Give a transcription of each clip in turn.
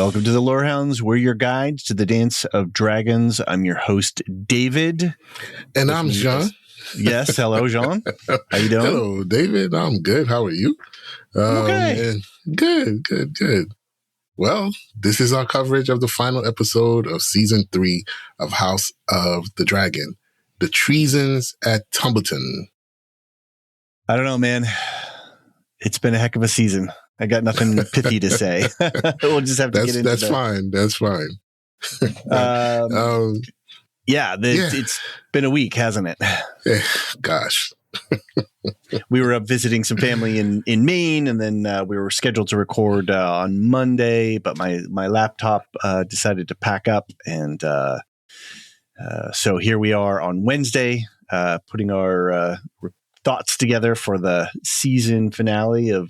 Welcome to the Lorehounds. We're your guides to the dance of dragons. I'm your host, David. And I'm Jean. Yes. Hello, Jean. How you doing? Hello, David. I'm good. How are you? Okay. Good. Well, this is our coverage of the final episode of season 3 of House of the Dragon, the Treasons at Tumbleton. I don't know, man. It's been a heck of a season. I got nothing pithy to say. We'll just have to get into That's fine. That's fine. It's been a week, hasn't it? Gosh. We were up visiting some family in Maine, and then we were scheduled to record on Monday, but my laptop decided to pack up, and so here we are on Wednesday, putting our thoughts together for the season finale of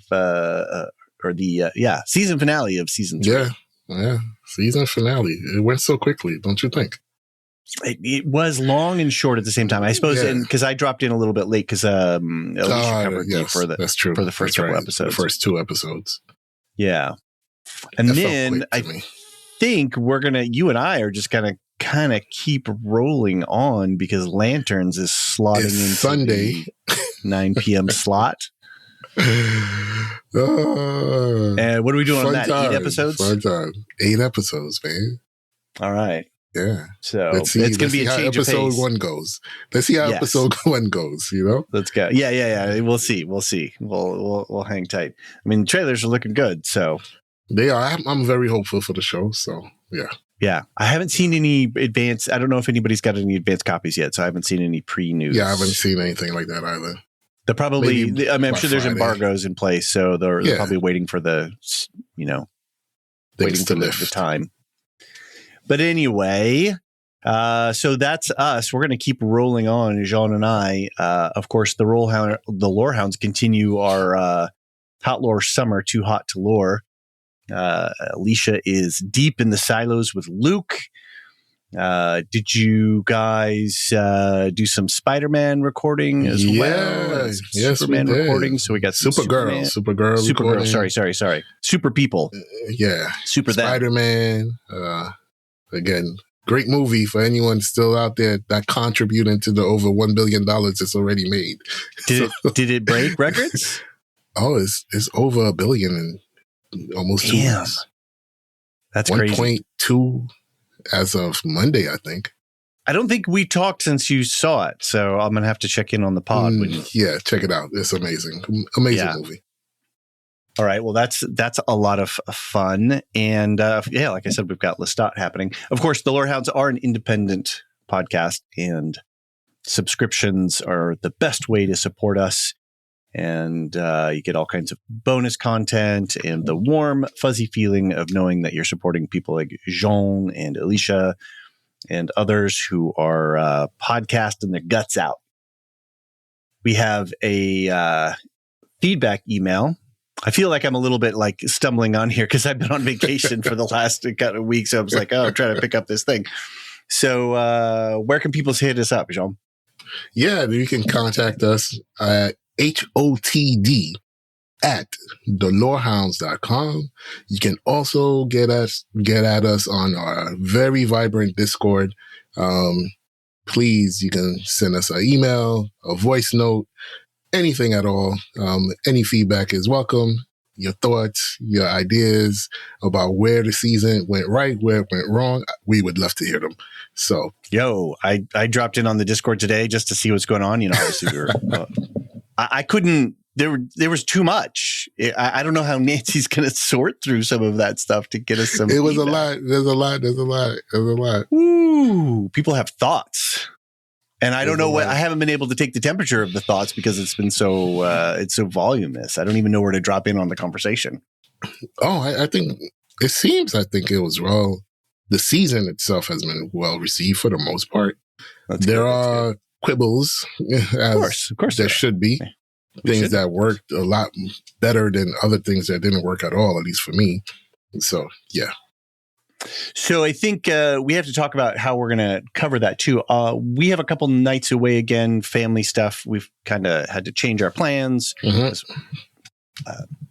season finale of season 3. Yeah, season finale. It went so quickly, don't you think? It was long and short at the same time, I suppose, and because I dropped in a little bit late because Alicia covered me for the first couple episodes, the first 2 episodes. Yeah, and then I think you and I are just gonna kind of keep rolling on because Lanterns is slotting into Sunday 9 p.m. slot. And what are we doing on that? 8 episodes? Fun time. 8 episodes, man. All right. Yeah. So it's going to be a change of pace. Episode 1 goes. Let's see how episode 1 goes, you know? Let's go. Yeah. We'll see. We'll hang tight. I mean, the trailers are looking good, so. They are. I'm very hopeful for the show, so yeah. Yeah. I haven't seen any advanced. I don't know if anybody's got any advanced copies yet, so I haven't seen any pre-news. Yeah, I haven't seen anything like that either. They're probably, I'm sure there's embargoes in place, so they're probably waiting for waiting for the time. But anyway, so that's us. We're going to keep rolling on, Jean and I. Of course, the Lorehounds continue our Hot Lore Summer, Too Hot to Lore. Alicia is deep in the silos with Luke. Did you guys do some Spider-Man recording as well? Yes, Superman we did. Recording. So we got Supergirl. Sorry. Super people. Super Spider-Man. Again, great movie for anyone still out there that contributing to the over $1 billion it's already made. Did it break records? Oh, it's over $1 billion in almost 2 weeks. That's crazy. 1.2 as of Monday, I think. I don't think we talked since you saw it, so I'm going to have to check in on the pod. Yeah, check it out. It's amazing. Amazing movie. All right. Well, that's a lot of fun. And like I said, we've got Lestat happening. Of course, the Lorehounds are an independent podcast, and subscriptions are the best way to support us. And you get all kinds of bonus content and the warm, fuzzy feeling of knowing that you're supporting people like Jean and Alicia and others who are podcasting their guts out. We have a feedback email. I feel like I'm a little bit like stumbling on here because I've been on vacation for the last kind of week. So I was like, I'm trying to pick up this thing. So where can people hit us up, Jean? Yeah, you can contact us at hotd@thelorehounds.com. You can also get at us on our very vibrant Discord. Please, you can send us an email, a voice note, anything at all. Any feedback is welcome. Your thoughts, your ideas about where the season went right, where it went wrong, we would love to hear them. So, I dropped in on the Discord today just to see what's going on. Obviously we were, I couldn't. There was too much. I don't know how Nancy's going to sort through some of that stuff to get us some. It was feedback. There's a lot. Ooh, people have thoughts. And I don't know I haven't been able to take the temperature of the thoughts because it's been so, it's so voluminous. I don't even know where to drop in on the conversation. Oh, I think it was well. The season itself has been well received for the most part. There are quibbles, of course there should be. Things that worked a lot better than other things that didn't work at all, at least for me. So, yeah. So I think we have to talk about how we're going to cover that too. We have a couple nights away again, family stuff. We've kind of had to change our plans,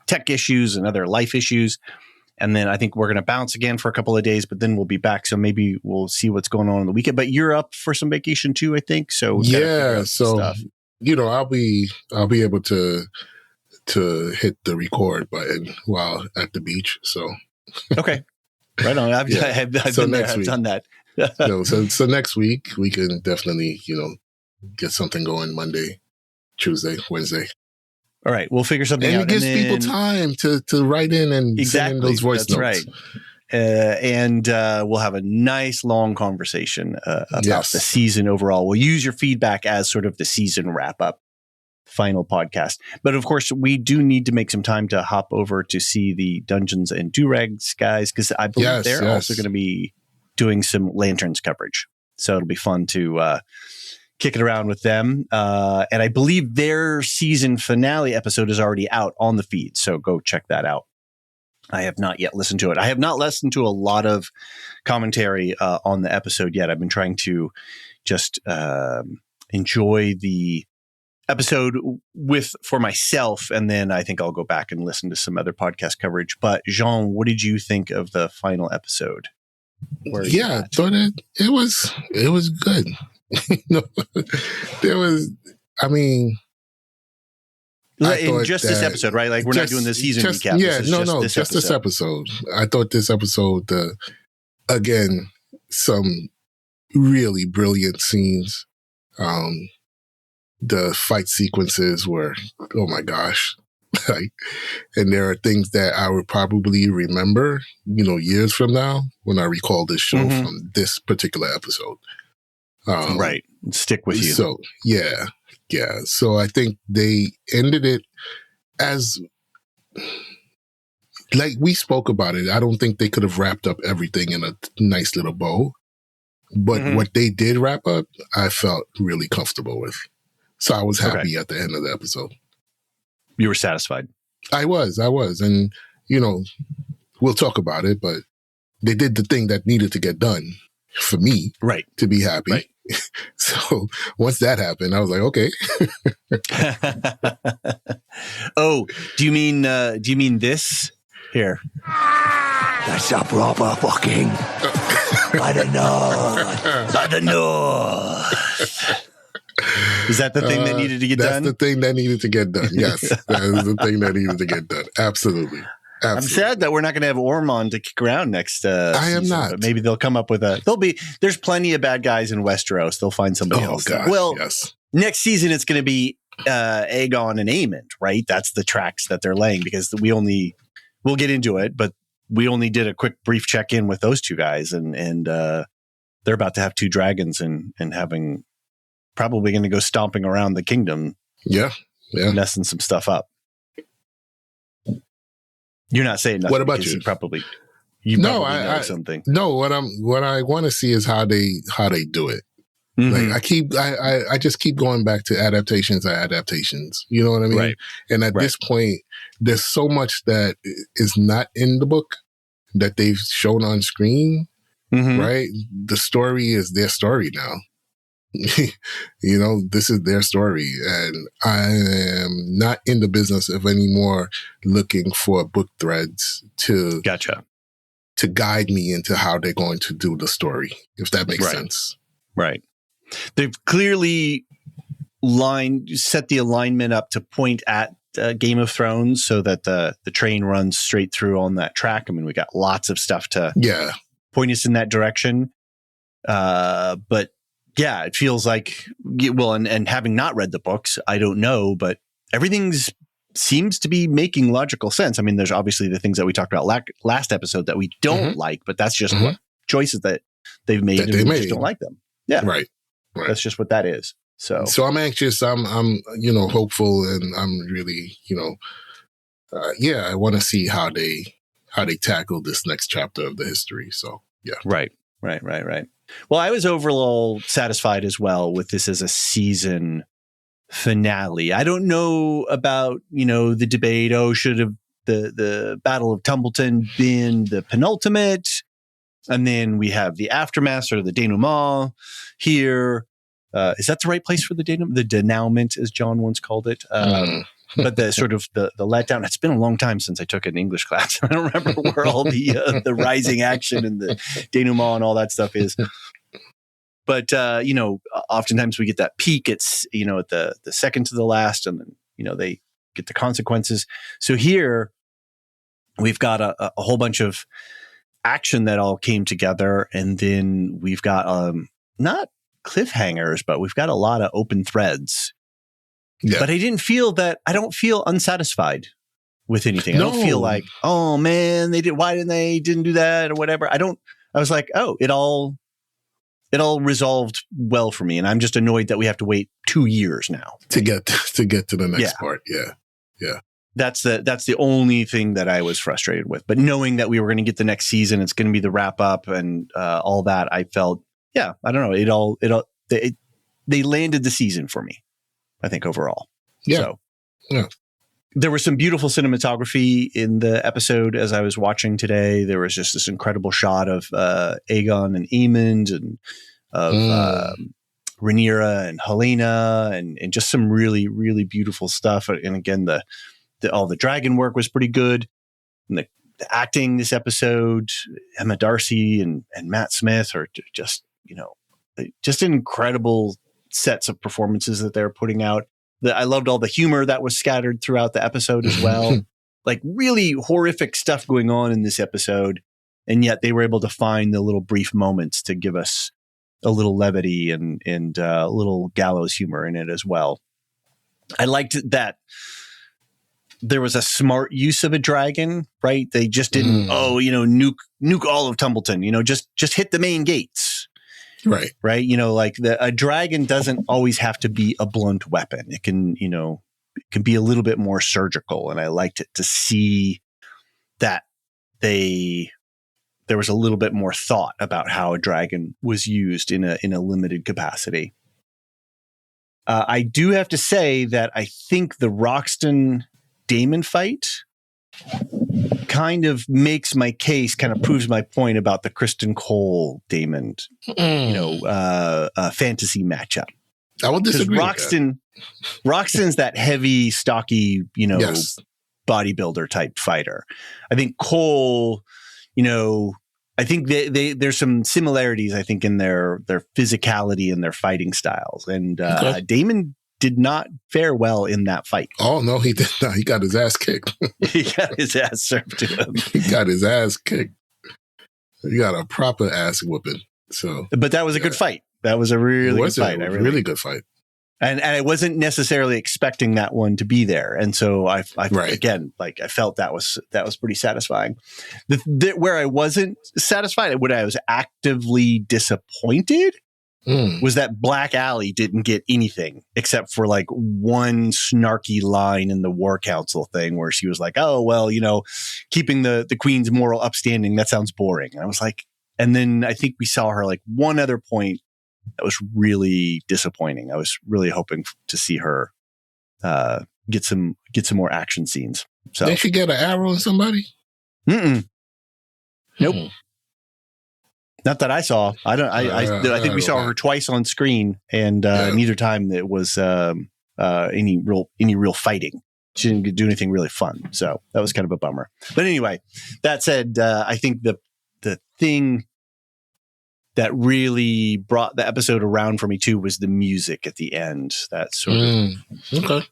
tech issues and other life issues. And then I think we're going to bounce again for a couple of days, but then we'll be back. So maybe we'll see what's going on the weekend. But you're up for some vacation too, I think. So yeah, so stuff. I'll be able to hit the record button while at the beach. So okay, right on. I've been there. I've done that. So next week we can definitely get something going Monday, Tuesday, Wednesday. All right, we'll figure something out. And it gives people time to write in and send in those voice notes. Right. And we'll have a nice long conversation about the season overall. We'll use your feedback as sort of the season wrap-up final podcast. But of course, we do need to make some time to hop over to see the Dungeons and Durags guys, because I believe they're also going to be doing some Lanterns coverage. So it'll be fun to kick it around with them. And I believe their season finale episode is already out on the feed. So go check that out. I have not yet listened to it. I have not listened to a lot of commentary on the episode yet. I've been trying to just enjoy the episode for myself. And then I think I'll go back and listen to some other podcast coverage. But Jean, what did you think of the final episode? I thought it was good. Just this episode, right? Like we're not doing the season recap. Just this episode. I thought this episode, again, some really brilliant scenes. The fight sequences were, oh my gosh. And there are things that I would probably remember, years from now when I recall this show from this particular episode. Right. Stick with you. So, yeah. So I think they ended it as, like we spoke about it. I don't think they could have wrapped up everything in a nice little bow. But what they did wrap up, I felt really comfortable with. So I was happy at the end of the episode. You were satisfied. I was. And, we'll talk about it, but they did the thing that needed to get done for me to be happy. Right. So once that happened, I was like, okay. Oh, do you mean this? Here. That's a proper fucking by the north. By the north. Is that the thing that needed to get done? That's the thing that needed to get done. Yes, that is the thing that needed to get done. Absolutely. I'm sad that we're not going to have Ormond to kick around next I am season, not. But maybe they'll come up with there's plenty of bad guys in Westeros. They'll find somebody else. Gosh, well, yes. Next season it's going to be Aegon and Aemond, right? That's the tracks that they're laying, because we'll get into it, but we only did a quick brief check-in with those two guys, and they're about to have two dragons and having probably going to go stomping around the kingdom. Yeah. Messing some stuff up. You're not saying nothing. What about you? You probably know something. No, what I want to see is how they do it. Like I just keep going back to adaptations. You know what I mean? Right. And at this point, there's so much that is not in the book that they've shown on screen. Right? The story is their story now. This is their story, and I am not in the business of anymore looking for book threads to guide me into how they're going to do the story, if that makes sense. Right. They've clearly set the alignment up to point at Game of Thrones, so that the train runs straight through on that track. I mean, we got lots of stuff to point us in that direction, but yeah, it feels like, and having not read the books, I don't know, but everything seems to be making logical sense. I mean, there's obviously the things that we talked about last episode that we don't like, but that's just what choices that they've made, and we just don't like them. Yeah. Right. That's just what that is. So I'm anxious. I'm hopeful, and I'm really, I want to see how they tackle this next chapter of the history. So, yeah. Right. Well, I was overall satisfied as well with this as a season finale. I don't know about, the debate. Oh, should have the Battle of Tumbleton been the penultimate? And then we have the aftermath, or the denouement here. Is that the right place for the denouement, as John once called it? but the sort of the letdown, it's been a long time since I took an English class. I don't remember where all the rising action and the denouement and all that stuff is. But, oftentimes we get that peak. It's, at the second to the last, and then, they get the consequences. So here we've got a whole bunch of action that all came together. And then we've got, not cliffhangers, but we've got a lot of open threads. Yeah. But I don't feel unsatisfied with anything. No. I don't feel like, oh man, why didn't do that or whatever. I was like, oh, it all resolved well for me. And I'm just annoyed that we have to wait 2 years now to get to the next part. Yeah. Yeah. That's the only thing that I was frustrated with. But knowing that we were going to get the next season, it's going to be the wrap up and all that, I felt, I don't know. They landed the season for me, I think, overall. Yeah. So, yeah. There was some beautiful cinematography in the episode as I was watching today. There was just this incredible shot of Aegon and Aemond and of Rhaenyra and Helena and just some really, really beautiful stuff. And again, all the dragon work was pretty good. And the acting this episode, Emma Darcy and Matt Smith are just, just incredible sets of performances that they're putting out. I loved all the humor that was scattered throughout the episode as well. Like really horrific stuff going on in this episode. And yet they were able to find the little brief moments to give us a little levity and a little gallows humor in it as well. I liked that there was a smart use of a dragon, right? They just didn't, nuke all of Tumbleton, just hit the main gates. Right. Right. Like a dragon doesn't always have to be a blunt weapon. It can, it can be a little bit more surgical. And I liked it to see that there was a little bit more thought about how a dragon was used in a limited capacity. I do have to say that I think the Roxton Daemon fight kind of makes my case, kind of proves my point about the Kristen Cole Daemon, fantasy matchup. I would disagree. Roxton's that heavy, stocky, yes, bodybuilder type fighter. I think Cole, I think there's some similarities, I think, in their physicality and their fighting styles. And Daemon did not fare well in that fight. Oh, no, he did not. He got his ass kicked. He got his ass served to him. He got his ass kicked. He got a proper ass whooping. So, but that was a good fight. That was a really good fight. Really good fight. And I wasn't necessarily expecting that one to be there. And so I again, like I felt that was pretty satisfying. Where I wasn't satisfied, when I was actively disappointed, was that Black Alley didn't get anything except for like one snarky line in the War Council thing where she was like, oh, well, keeping the queen's moral upstanding, that sounds boring. And I was like, and then I think we saw her like one other point that was really disappointing. I was really hoping to see her get some more action scenes. So did she get an arrow in somebody? Nope. Not that I saw. I think we saw her twice on screen, and neither time it was any real fighting. She didn't do anything really fun, so that was kind of a bummer. But anyway, that said, I think the thing that really brought the episode around for me too was the music at the end. That sort of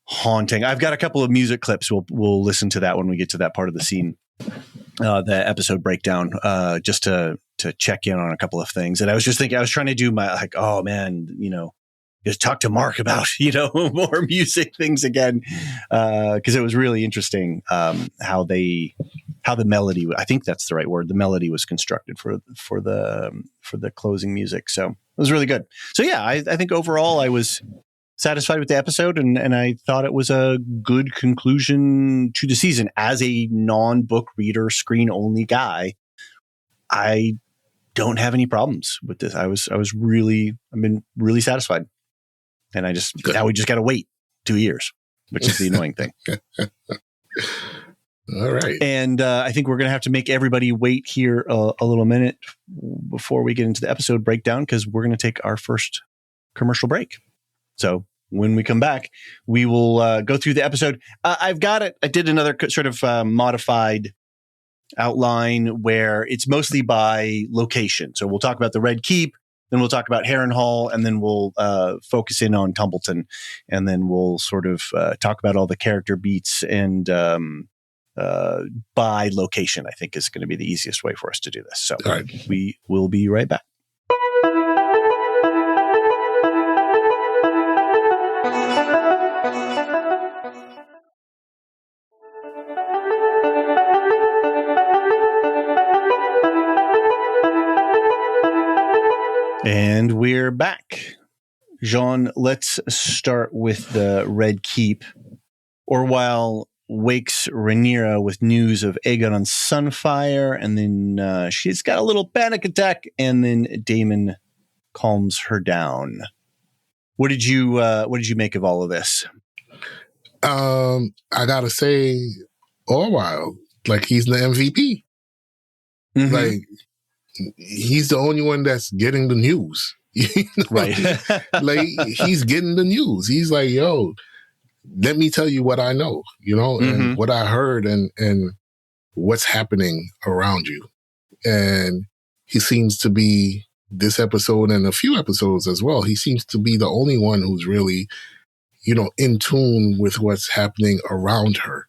haunting. I've got a couple of music clips. We'll listen to that when we get to that part of the scene. The episode breakdown, just to check in on a couple of things. And I was just thinking, I was trying to do my, like, oh man, just talk to Mark about, more music things again. Cause it was really interesting, how the melody, I think that's the right word. The melody was constructed for the closing music. So it was really good. So yeah, I think overall I was satisfied with the episode, and I thought it was a good conclusion to the season. As a non-book reader, screen-only guy, I don't have any problems with this. I've been really satisfied. And now we just got to wait 2 years, which is the annoying thing. All right. And I think we're going to have to make everybody wait here a little minute before we get into the episode breakdown, because we're going to take our first commercial break. So when we come back, we will go through the episode. I've got it. I did another sort of modified outline where it's mostly by location. So we'll talk about the Red Keep, then we'll talk about Harrenhal, and then we'll focus in on Tumbleton, and then we'll sort of talk about all the character beats and by location, I think is going to be the easiest way for us to do this. So we will be right back. And we're back. Jean, let's start with the Red Keep. Orwell wakes Rhaenyra with news of Aegon on Sunfire, and then she's got a little panic attack, and then Daemon calms her down. What did you make of all of this? I gotta say, Orwell, like he's the MVP. Mm-hmm. Like he's the only one that's getting the news. You know? Right. Like he's getting the news. He's like, yo, let me tell you what I know, you know, and what I heard and what's happening around you. And he seems to be, this episode and a few episodes as well, he seems to be the only one who's really, you know, in tune with what's happening around her.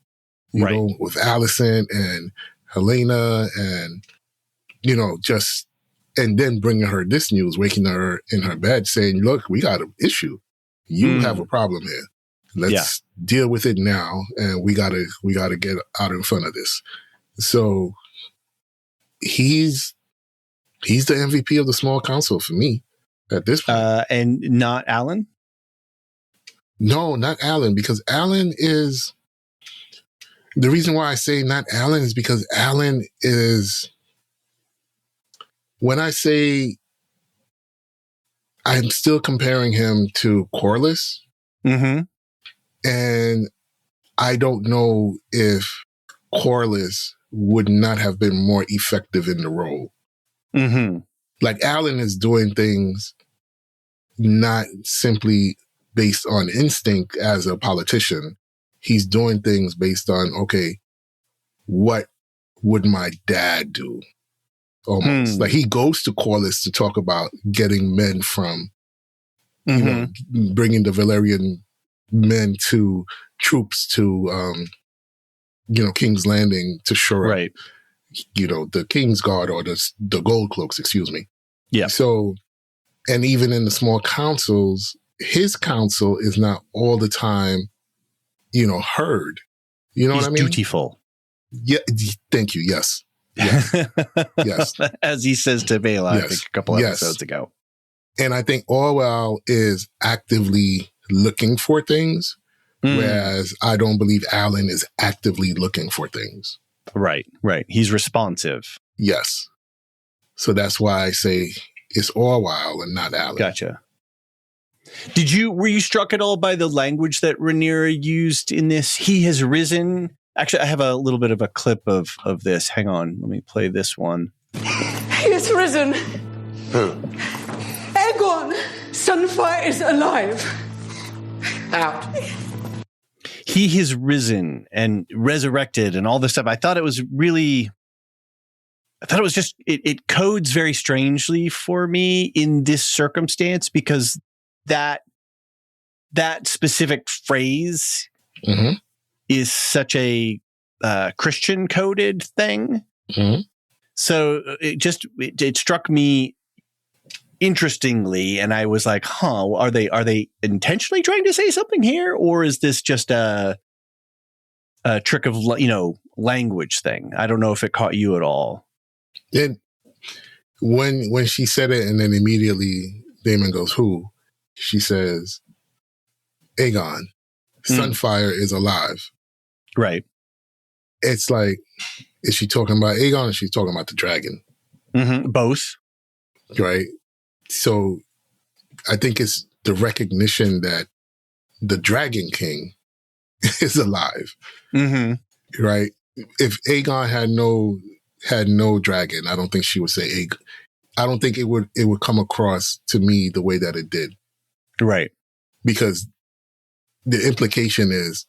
You know, with Alicent and Helena and, you know, just, and then bringing her this news, waking her in her bed saying, look, we got an issue. You have a problem here. Let's deal with it now. And we gotta get out in front of this. So he's the MVP of the small council for me at this point. And not Alan? No, not Alan, because Alan is, the reason why I say not Alan is because Alan is, when I say I'm still comparing him to Corlys, and I don't know if Corlys would not have been more effective in the role. Like Alan is doing things not simply based on instinct as a politician. He's doing things based on, okay, what would my dad do? Almost. Like he goes to Corlys to talk about getting men from, you know, bringing the Valyrian men to troops to, you know, King's Landing to shore up, you know, the King's Guard or the Gold Cloaks, excuse me. Yeah. So, and even in the small councils, his council is not all the time, you know, heard. You know what I mean? Dutiful. Yeah. Thank you. Yes. Yes. As he says to Bela, I think a couple episodes ago. And I think Orwell is actively looking for things, whereas I don't believe Alan is actively looking for things. Right. He's responsive. Yes. So that's why I say it's Orwell and not Alan. Gotcha. Were you struck at all by the language that Rhaenyra used in this? He has risen. Actually, I have a little bit of a clip of this. Hang on. Let me play this one. He has risen. Aegon, Sunfire is alive. Out. He has risen and resurrected and all this stuff. I thought it was just, it codes very strangely for me in this circumstance because that specific phrase is such a Christian coded thing. So it struck me interestingly, and I was like, are they intentionally trying to say something here, or is this just a trick of, you know, language thing? I don't know if it caught you at all. Then when she said it, and then immediately Daemon goes, who? She says, Aegon, Sunfire is alive. Right. It's like, is she talking about Aegon or is she talking about the dragon? Both. Right. So I think it's the recognition that the Dragon King is alive. Right. If Aegon had no dragon, I don't think she would say Aegon. I don't think it would come across to me the way that it did. Right. Because the implication is,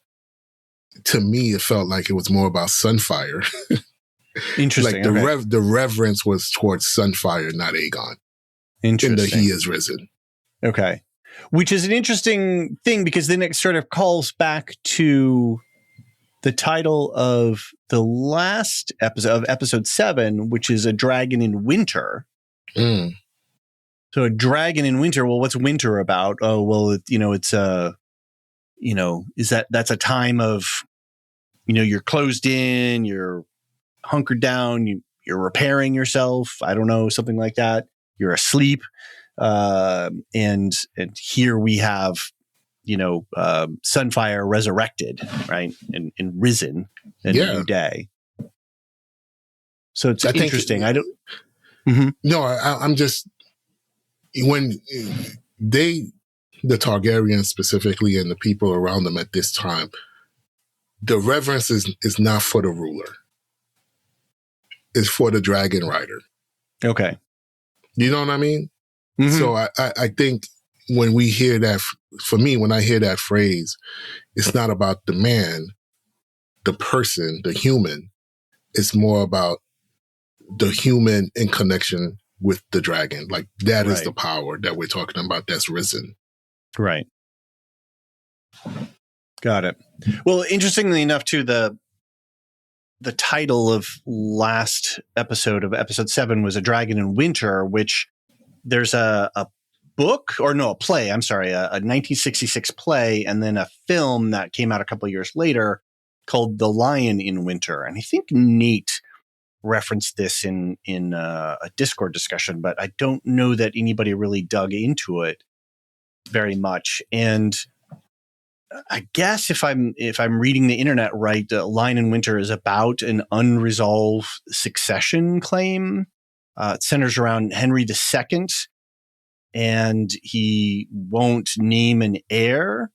to me, it felt like it was more about Sunfire. Interesting. Like the reverence was towards Sunfire, not Aegon. Interesting. In the He is risen. Okay. Which is an interesting thing, because then it sort of calls back to the title of the last episode, of episode 7, which is A Dragon in Winter. Mm. So a dragon in winter. Well, what's winter about? Oh, well, it's that's a time of, you're closed in, you're hunkered down, you're repairing yourself. I don't know, something like that. You're asleep. And here we have, Sunfire resurrected, right? And risen in a new day. So it's interesting. No, I'm just, when the Targaryens specifically and the people around them at this time, the reverence is not for the ruler. It's for the dragon rider. Okay. You know what I mean? Mm-hmm. So I think when we hear that, for me, when I hear that phrase, it's not about the man, the person, the human. It's more about the human in connection with the dragon. Like that is the power that we're talking about that's risen. Right. Got it. Well, interestingly enough, too, the title of last episode of episode 7 was A Dragon in Winter, which there's a play, I'm sorry, a 1966 play, and then a film that came out a couple of years later called The Lion in Winter. And I think Nate referenced this in a Discord discussion, but I don't know that anybody really dug into it very much. And I guess if I'm reading the internet right, Lion in Winter is about an unresolved succession claim. It centers around Henry II, and he won't name an heir.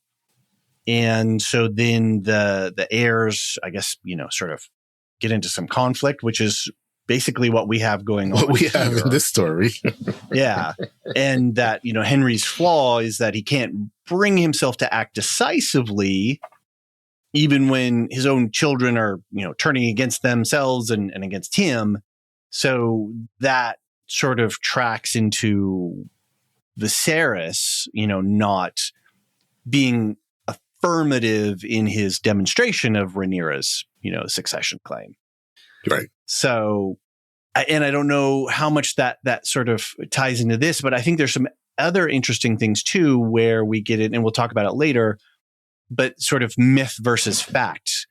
And so then the heirs, I guess, sort of get into some conflict, which is basically what we have going on. What we have in this story. Yeah. And that, Henry's flaw is that he can't bring himself to act decisively, even when his own children are, turning against themselves and against him. So that sort of tracks into Viserys, not being affirmative in his demonstration of Rhaenyra's, succession claim. Right. So, and I don't know how much that sort of ties into this, but I think there's some other interesting things too, where we get it, and we'll talk about it later, but sort of myth versus fact.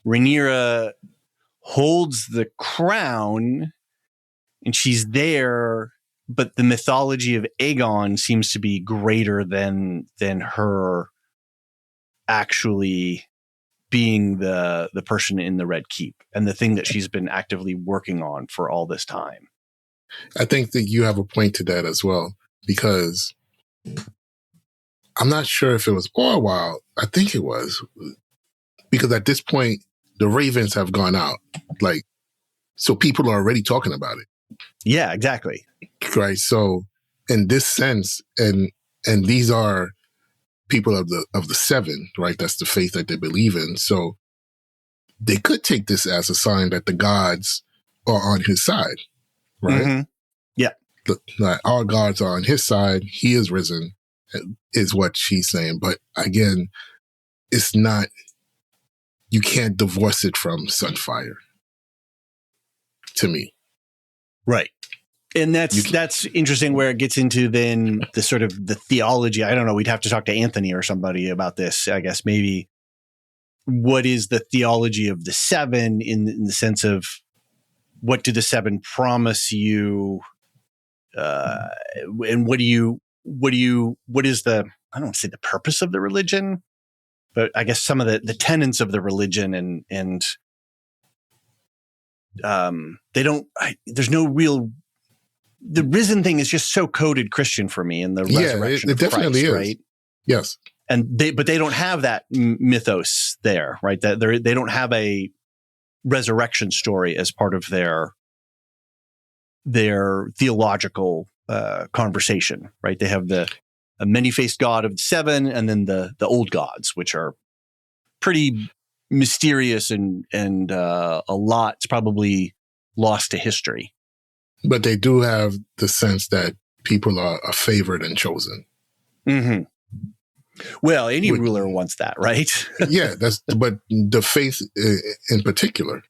Rhaenyra holds the crown and she's there, but the mythology of Aegon seems to be greater than her actually being the person in the Red Keep and the thing that she's been actively working on for all this time. I think that you have a point to that as well, because I'm not sure if it was Orwell. I think it was, because at this point the Ravens have gone out, so people are already talking about it. Yeah, exactly. Right. So in this sense, and these are people of the Seven, right? That's the faith that they believe in. So they could take this as a sign that the gods are on his side, right? Mm-hmm. Yeah. Our gods are on his side. He is risen, is what she's saying. But again, it's not, you can't divorce it from Sunfire, to me. Right. And that's interesting, where it gets into then the sort of the theology. I don't know. We'd have to talk to Anthony or somebody about this, I guess, maybe. What is the theology of the Seven in the sense of what do the Seven promise you? And what is the, I don't want to say the purpose of the religion, but I guess some of the tenets of the religion and they don't, there's no real, the risen thing is just so coded Christian for me, and the resurrection it of definitely Christ, is. right? Yes. But they don't have that mythos there, right? That they don't have a resurrection story as part of their theological conversation, right? They have the many-faced god of the seven, and then the old gods, which are pretty mysterious and a lot's probably lost to history. But they do have the sense that people are favored and chosen. Mm-hmm. Well, any ruler wants that, right? Yeah, but the faith in particular,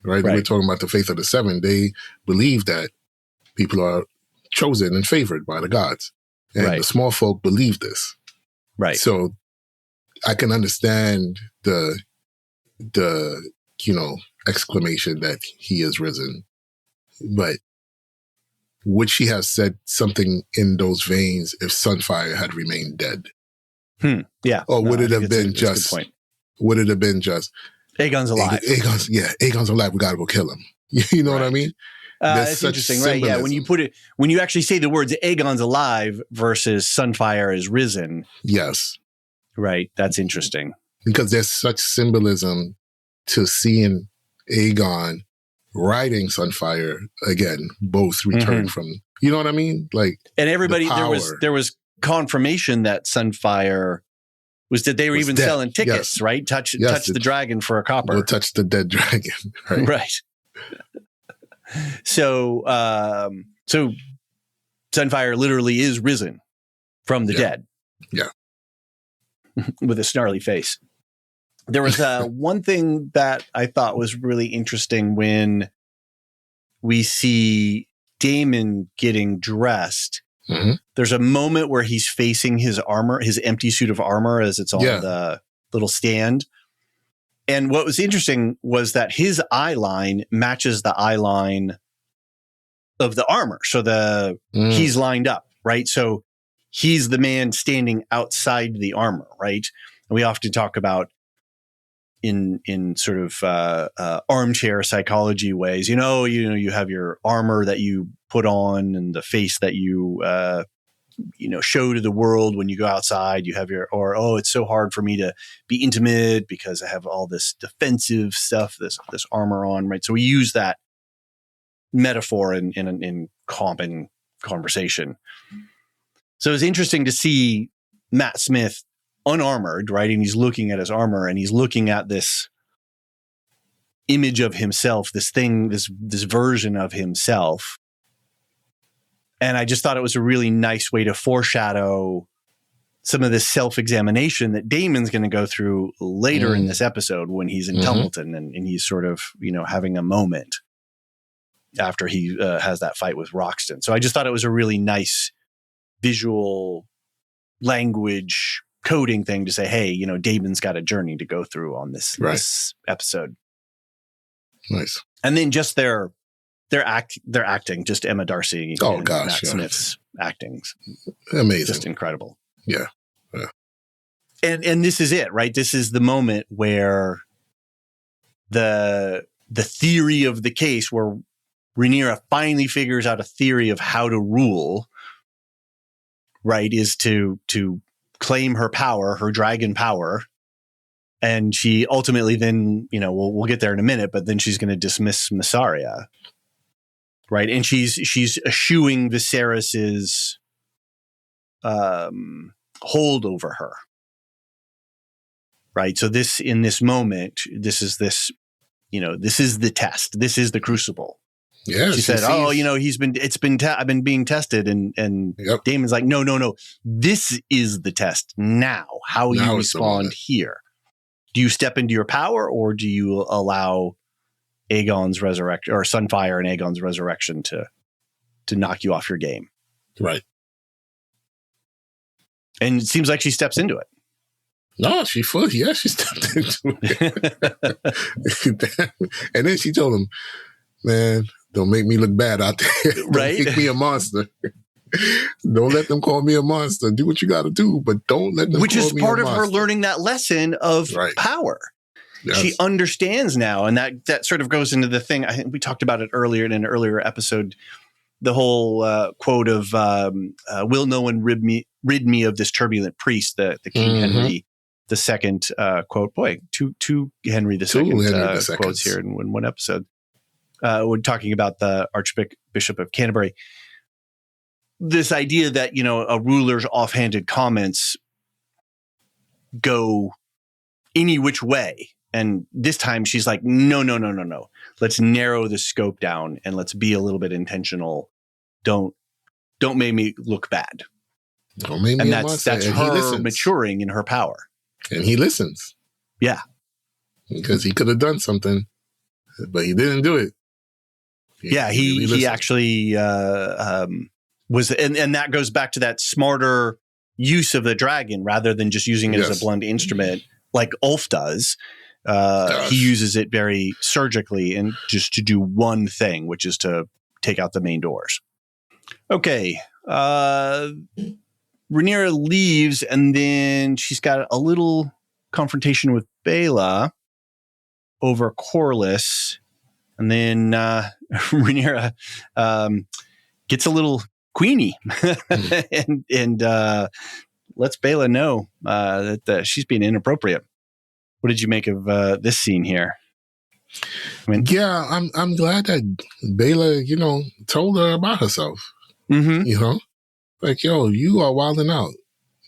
right? We're talking about the faith of the seven. They believe that people are chosen and favored by the gods. And the small folk believe this. Right. So I can understand the exclamation that he is risen. But would she have said something in those veins if Sunfire had remained dead? Yeah. Or would it have been just, would it have been just, Aegon's alive. Aegon's alive. We got to go kill him. You know what I mean? That's interesting, right? Yeah. When you actually say the words Aegon's alive versus Sunfire is risen. Yes. Right. That's interesting. Because there's such symbolism to seeing Aegon riding Sunfire again, both return from, you know what I mean? Like, and everybody, there was confirmation that Sunfire was that they were even dead. Selling tickets, right? Touch the dragon for a copper. We'll touch the dead dragon. Right. Right. So Sunfire literally is risen from the dead. Yeah. With a snarly face. There was one thing that I thought was really interesting when we see Daemon getting dressed. Mm-hmm. There's a moment where he's facing his armor, his empty suit of armor as it's on the little stand. And what was interesting was that his eye line matches the eye line of the armor. So he's lined up, right? So he's the man standing outside the armor, right? And we often talk about in sort of armchair psychology ways, you have your armor that you put on and the face that you show to the world when you go outside. You have it's so hard for me to be intimate because I have all this defensive stuff, this armor on, right? So we use that metaphor in common conversation. So it's interesting to see Matt Smith unarmored, right? And he's looking at his armor and he's looking at this image of himself, this thing, this version of himself. And I just thought it was a really nice way to foreshadow some of this self-examination that Daemon's going to go through later in this episode when he's in Tumbleton and he's sort of, having a moment after he has that fight with Roxton. So I just thought it was a really nice visual language coding thing to say, hey, Daemon's got a journey to go through on this episode. Nice. And then just their acting, just Emma Darcy and Matt Smith's acting. Amazing. Just incredible. Yeah. And this is it, right? This is the moment where the theory of the case, where Rhaenyra finally figures out a theory of how to rule, right, is to claim her power, her dragon power. And she ultimately then, we'll get there in a minute, but then she's going to dismiss Mysaria. Right. And she's eschewing Viserys's hold over her. Right. So in this moment, this is the test. This is the crucible. Yeah. She said, I've been being tested. And Daemon's like, no. This is the test now. How you respond here. Do you step into your power or do you allow Aegon's resurrection or Sunfire and Aegon's resurrection to knock you off your game? Right. And it seems like she steps into it. No, she stepped into it. And then she told him, man, don't make me look bad out there. Don't make me a monster. Don't let them call me a monster. Do what you got to do, but don't let them Which call is me part a of monster. her learning that lesson of power. Yes. She understands now. And that sort of goes into the thing. I think we talked about it earlier in an earlier episode. The whole quote of, will no one rid me of this turbulent priest, the King Henry II quote. Boy, two Henry II quotes here in one episode. We're talking about the Archbishop of Canterbury. this idea that, a ruler's offhanded comments go any which way. And this time she's like, no. Let's narrow the scope down and let's be a little bit intentional. Don't make me look bad. Don't make me. And that's her maturing in her power. And he listens. Yeah. Because he could have done something, but he didn't do it. He actually was, and that goes back to that smarter use of the dragon rather than just using it as a blunt instrument like Ulf does. He uses it very surgically and just to do one thing, which is to take out the main doors. Okay. Rhaenyra leaves, and then she's got a little confrontation with Bela over Corlys. And then Rhaenyra gets a little queenie and lets Bela know that she's being inappropriate. What did you make of this scene here? I'm glad that Bela, told her about herself. Mm-hmm. Like, yo, you are wilding out.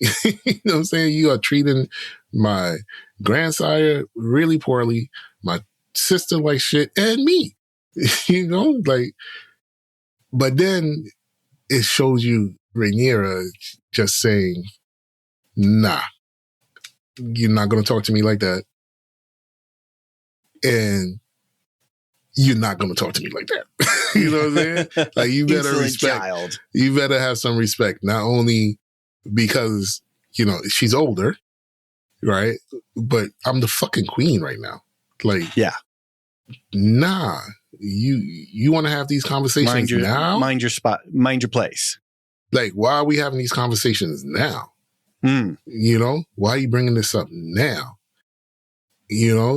You know what I'm saying? You are treating my grandsire really poorly, my sister like shit, and me. But then it shows you Rhaenyra just saying, nah, you're not going to talk to me like that. And you're not going to talk to me like that. You know what I'm saying? Like, you better respect. Child. You better have some respect, not only because, she's older, right? But I'm the fucking queen right now. Like, yeah. Nah, you want to have these conversations now? Mind your spot, mind your place. Like, why are we having these conversations now? Why are you bringing this up now?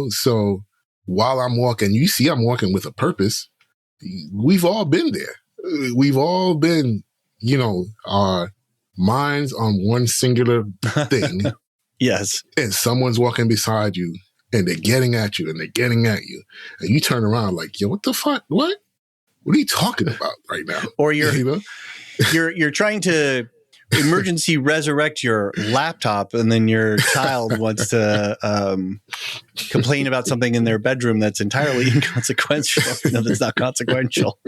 So while I'm walking, you see I'm walking with a purpose. We've all been there. We've all been, our minds on one singular thing. Yes. And someone's walking beside you and they're getting at you and they're getting at you. And you turn around like, yo, what the fuck? What are you talking about right now? Or you're trying to emergency resurrect your laptop, and then your child wants to complain about something in their bedroom that's entirely inconsequential. No, that's not consequential.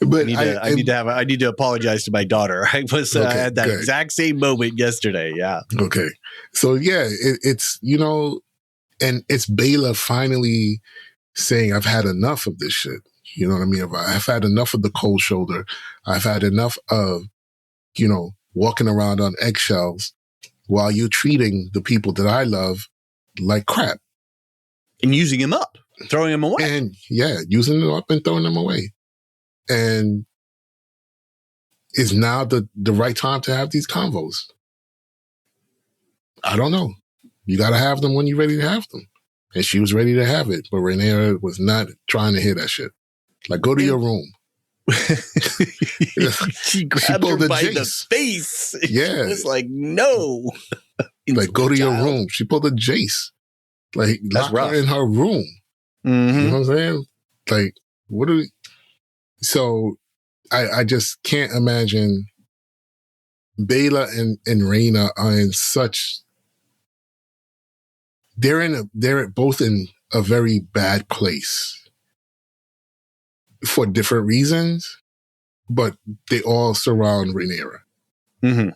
But I need to apologize to my daughter. I had that exact same moment yesterday. Yeah. Okay. So yeah, it's and it's Bela finally saying, I've had enough of this shit. You know what I mean? I've had enough of the cold shoulder. I've had enough of, walking around on eggshells while you're treating the people that I love like crap. And using them up, throwing them away. And using them up and throwing them away. And is now the right time to have these convos? I don't know. You got to have them when you're ready to have them. And she was ready to have it, but Rhaenyra was not trying to hear that shit. Like, go to your room. She grabbed her by the face. Yeah. She was like, no. Like, go to your room. She pulled a Jace. Like, lock her in her room. Mm-hmm. You know what I'm saying? Like, what do we... So, I just can't imagine Bela and Rhaena are in such... They're both in a very bad place. For different reasons, but they all surround Rhaenyra. Mm-hmm.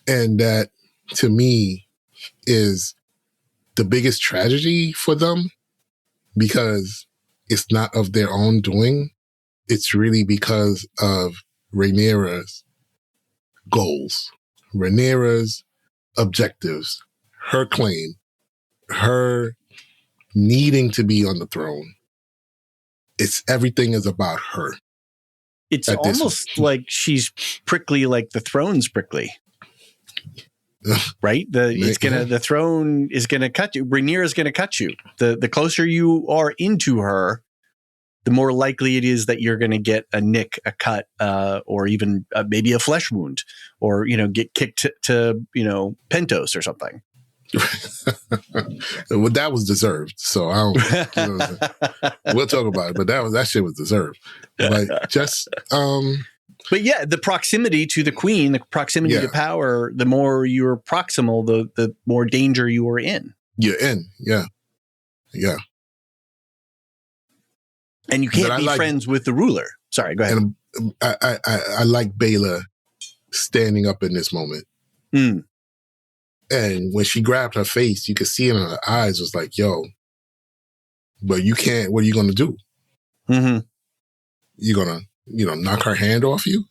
And that, to me, is the biggest tragedy for them, because it's not of their own doing. It's really because of Rhaenyra's goals, Rhaenyra's objectives, her claim, her needing to be on the throne. Everything is about her. It's almost like she's prickly, like the throne's prickly. Right? The throne is gonna cut you. Rhaenyra is gonna cut you. The closer you are into her, the more likely it is that you're gonna get a nick, a cut, or even maybe a flesh wound, or get kicked to Pentos or something. Well, that was deserved. So I don't. We'll talk about it, but that shit was deserved. But just But yeah, the proximity to the queen, the proximity to power, the more you're proximal, the more danger you are in. You're in, yeah. And you can't be friends with the ruler. Sorry, go ahead. And I like Bayla standing up in this moment. Mm. And when she grabbed her face, you could see in her eyes was like, yo, but you can't, what are you going to do? Mm-hmm. You're going to, knock her hand off you?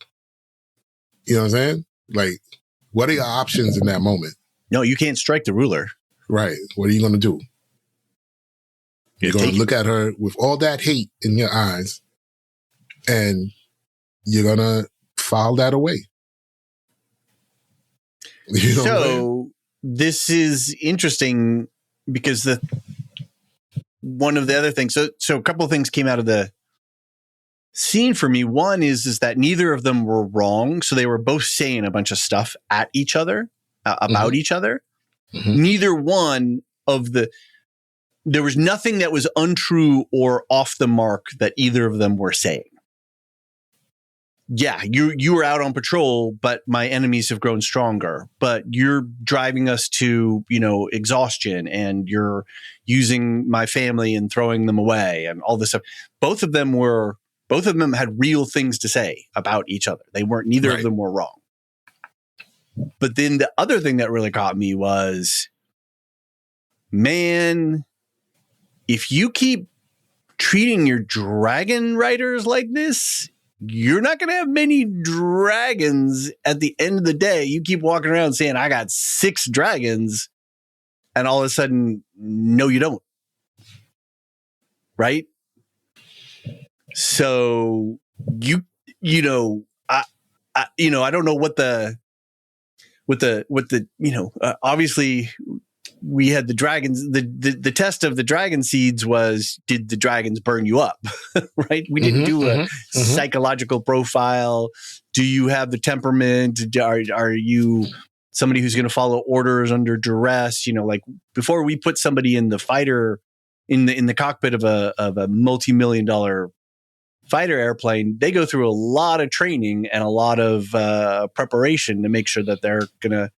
You know what I'm saying? Like, what are your options in that moment? No, you can't strike the ruler. Right. What are you going to do? You're going to look at her with all that hate in your eyes, and you're going to file that away. You know so this is interesting because one of the other things, so a couple of things came out of the scene for me. One is that neither of them were wrong. So they were both saying a bunch of stuff at each other, about each other. Mm-hmm. Neither one of there was nothing that was untrue or off the mark that either of them were saying. Yeah, you were out on patrol, but my enemies have grown stronger. But you're driving us to, exhaustion, and you're using my family and throwing them away and all this stuff. Both of them had real things to say about each other. Neither of them were wrong. But then the other thing that really caught me was, man, if you keep treating your dragon riders like this, you're not going to have many dragons at the end of the day. You keep walking around saying, I got 6 dragons. And all of a sudden, no, you don't. Right? So I don't know what obviously we had the dragons. The test of the dragon seeds was, did the dragons burn you up? Right? We didn't do a psychological profile. Do you have the temperament? Are you somebody who's going to follow orders under duress? Like before we put somebody in the fighter in the cockpit of a multi-million-dollar fighter airplane, they go through a lot of training and a lot of preparation to make sure that they're going to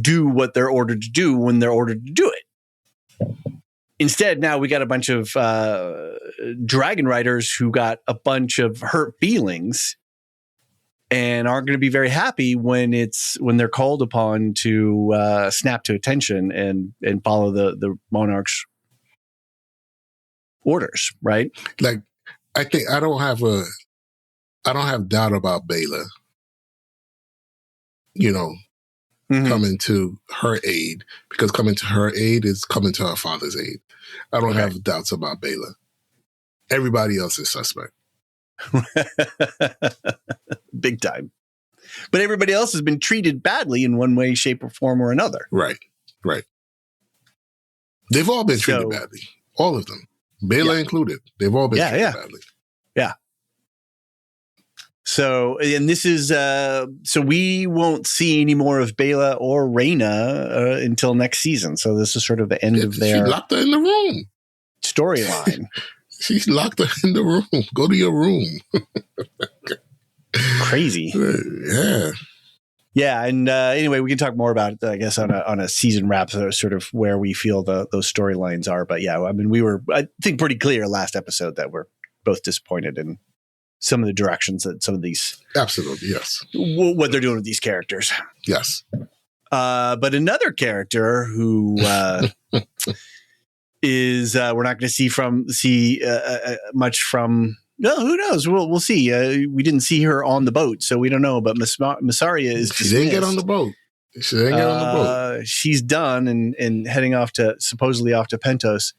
do what they're ordered to do when they're ordered to do it. Instead, now we got a bunch of dragon riders who got a bunch of hurt feelings and aren't going to be very happy when they're called upon to snap to attention and follow the monarch's orders, right? Like, I think I don't have doubt about Bayla, coming to her aid, because coming to her aid is coming to her father's aid. I don't have doubts about Bayla. Everybody else is suspect. Big time. But everybody else has been treated badly in one way, shape, or form or another. Right. They've all been treated badly. All of them. Bayla included. They've all been treated badly. Yeah. So, and this is, so we won't see any more of Bayla or Reyna until next season. So this is sort of the end of their... She locked her in the room. Storyline. She's locked her in the room. Go to your room. Crazy. Yeah. Yeah. And anyway, we can talk more about it, I guess, on a season wrap, sort of where we feel those storylines are. But yeah, I mean, we were, I think, pretty clear last episode that we're both disappointed in some of the directions that some of these, absolutely, yes, what they're doing with these characters. Yes. But another character who is we're not going to see much from. No, who knows? We'll see. We didn't see her on the boat, so we don't know. But Massaria is dismissed. She didn't get on the boat. She's done and heading supposedly off to Pentos.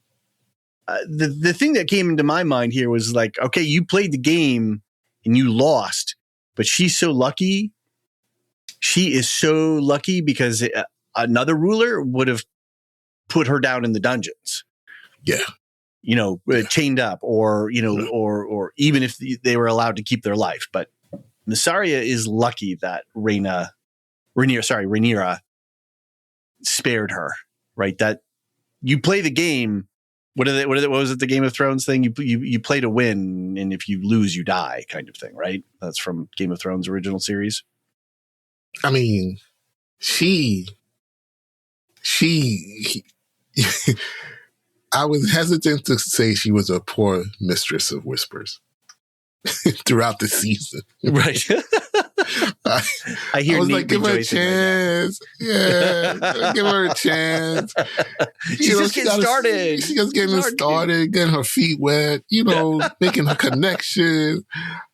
The thing that came into my mind here was like, okay, you played the game and you lost, but she's so lucky. She is so lucky because another ruler would have put her down in the dungeons. Yeah. Chained up or even if they were allowed to keep their life. But Massaria is lucky that Rhaenyra spared her, right? That you play the game, What was it? The Game of Thrones thing? You play to win, and if you lose, you die, kind of thing, right? That's from Game of Thrones original series. I mean, I was hesitant to say she was a poor mistress of whispers throughout the season. Right. I hear. I was Nate like, give her a chance. Yeah, give her a chance. She's just getting started. She's just getting started, getting her feet wet, making her connection.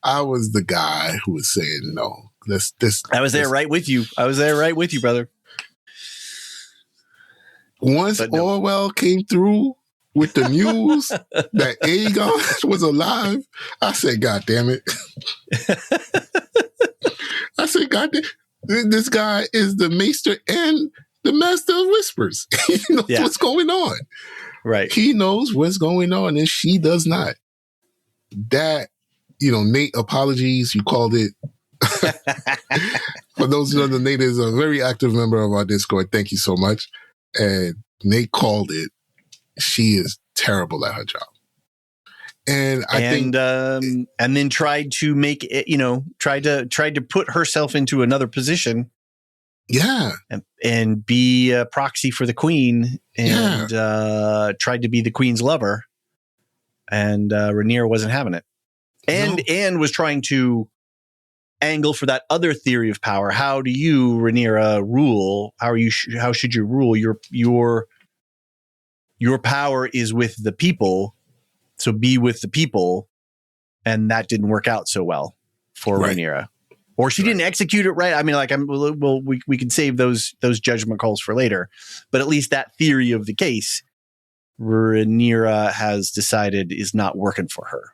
I was the guy who was saying no. I was there right with you. Brother. Once Orwell came through with the news that Aegon was alive, I said, God damn it. I said, God damn, this guy is the maester and the master of whispers. He knows what's going on. Right. He knows what's going on, and she does not. That, Nate, apologies. You called it. For those who don't know, Nate is a very active member of our Discord. Thank you so much. And Nate called it. She is terrible at her job. And I think and then tried to make it, tried to put herself into another position. Yeah. And be a proxy for the queen and tried to be the queen's lover. And Rhaenyra wasn't having it. And was trying to angle for that other theory of power. How do you, Rhaenyra, rule? How should you rule? Your power is with the people, so be with the people, and that didn't work out so well for Rhaenyra, or she didn't execute it right. I mean, we can save those judgment calls for later, but at least that theory of the case, Rhaenyra has decided is not working for her.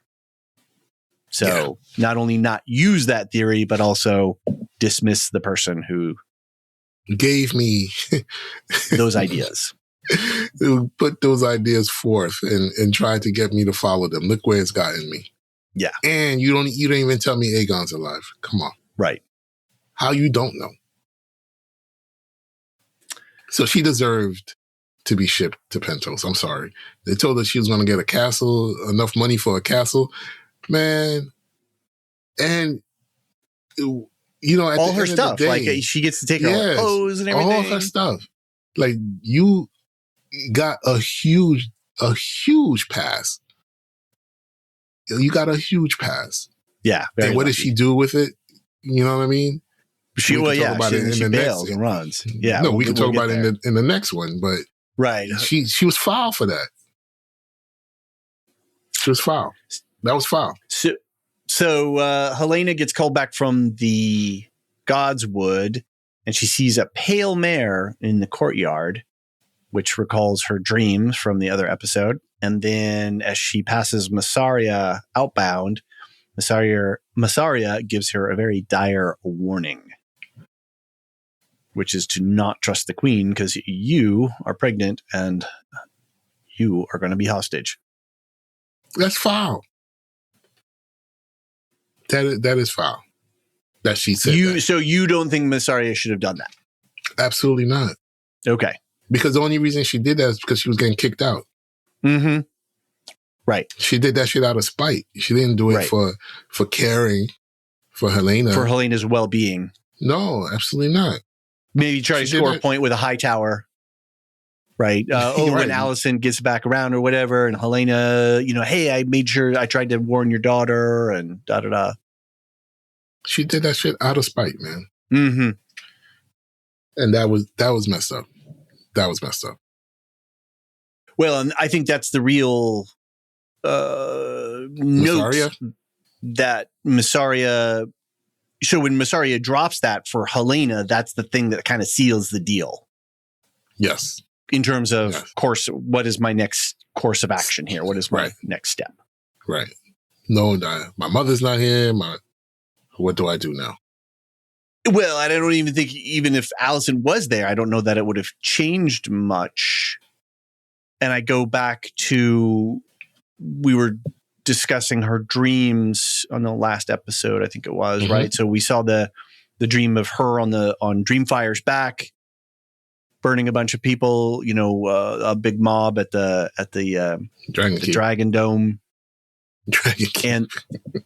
So not only not use that theory, but also dismiss the person who gave me those ideas. Put those ideas forth and tried to get me to follow them. Look where it's gotten me. Yeah. And you don't even tell me Aegon's alive. Come on. Right. How you don't know? So she deserved to be shipped to Pentos. I'm sorry. They told her she was going to get a castle, enough money for a castle. Man. And, at all her stuff. Day, like she gets to take her clothes and everything. All her stuff. Like you got a huge pass. You got a huge pass. Yeah. And what does she do with it? You know what I mean? She bails and runs. Yeah. No, we can talk about it in the next one, but right. She was foul for that. She was foul. That was foul. So Helena gets called back from the Godswood, and she sees a pale mare in the courtyard, which recalls her dreams from the other episode. And then as she passes Massaria outbound, Massaria gives her a very dire warning, which is to not trust the queen because you are pregnant and you are going to be hostage. That's foul. That is foul. That she said that. So you don't think Massaria should have done that? Absolutely not. Okay. Because the only reason she did that is because she was getting kicked out. Mm-hmm. Right. She did that shit out of spite. She didn't do it for caring for Helena. For Helena's well-being. No, absolutely not. Maybe try to score a point with a high tower. Right. When Allison gets back around or whatever, and Helena, hey, I made sure I tried to warn your daughter and da-da-da. She did that shit out of spite, man. Mm-hmm. And that was messed up. That was messed up. Well, and I think that's the real note that Massaria. So when Massaria drops that for Helena, that's the thing that kind of seals the deal. Yes. In terms of course, what is my next course of action here? What is my next step? Right. No, my mother's not here. What do I do now? Well, I don't even think, even if Allison was there, I don't know that it would have changed much. And I go back to, we were discussing her dreams on the last episode, I think it was, right? So we saw the dream of her on Dreamfire's back. burning a bunch of people, a big mob at the Dragon Dome. And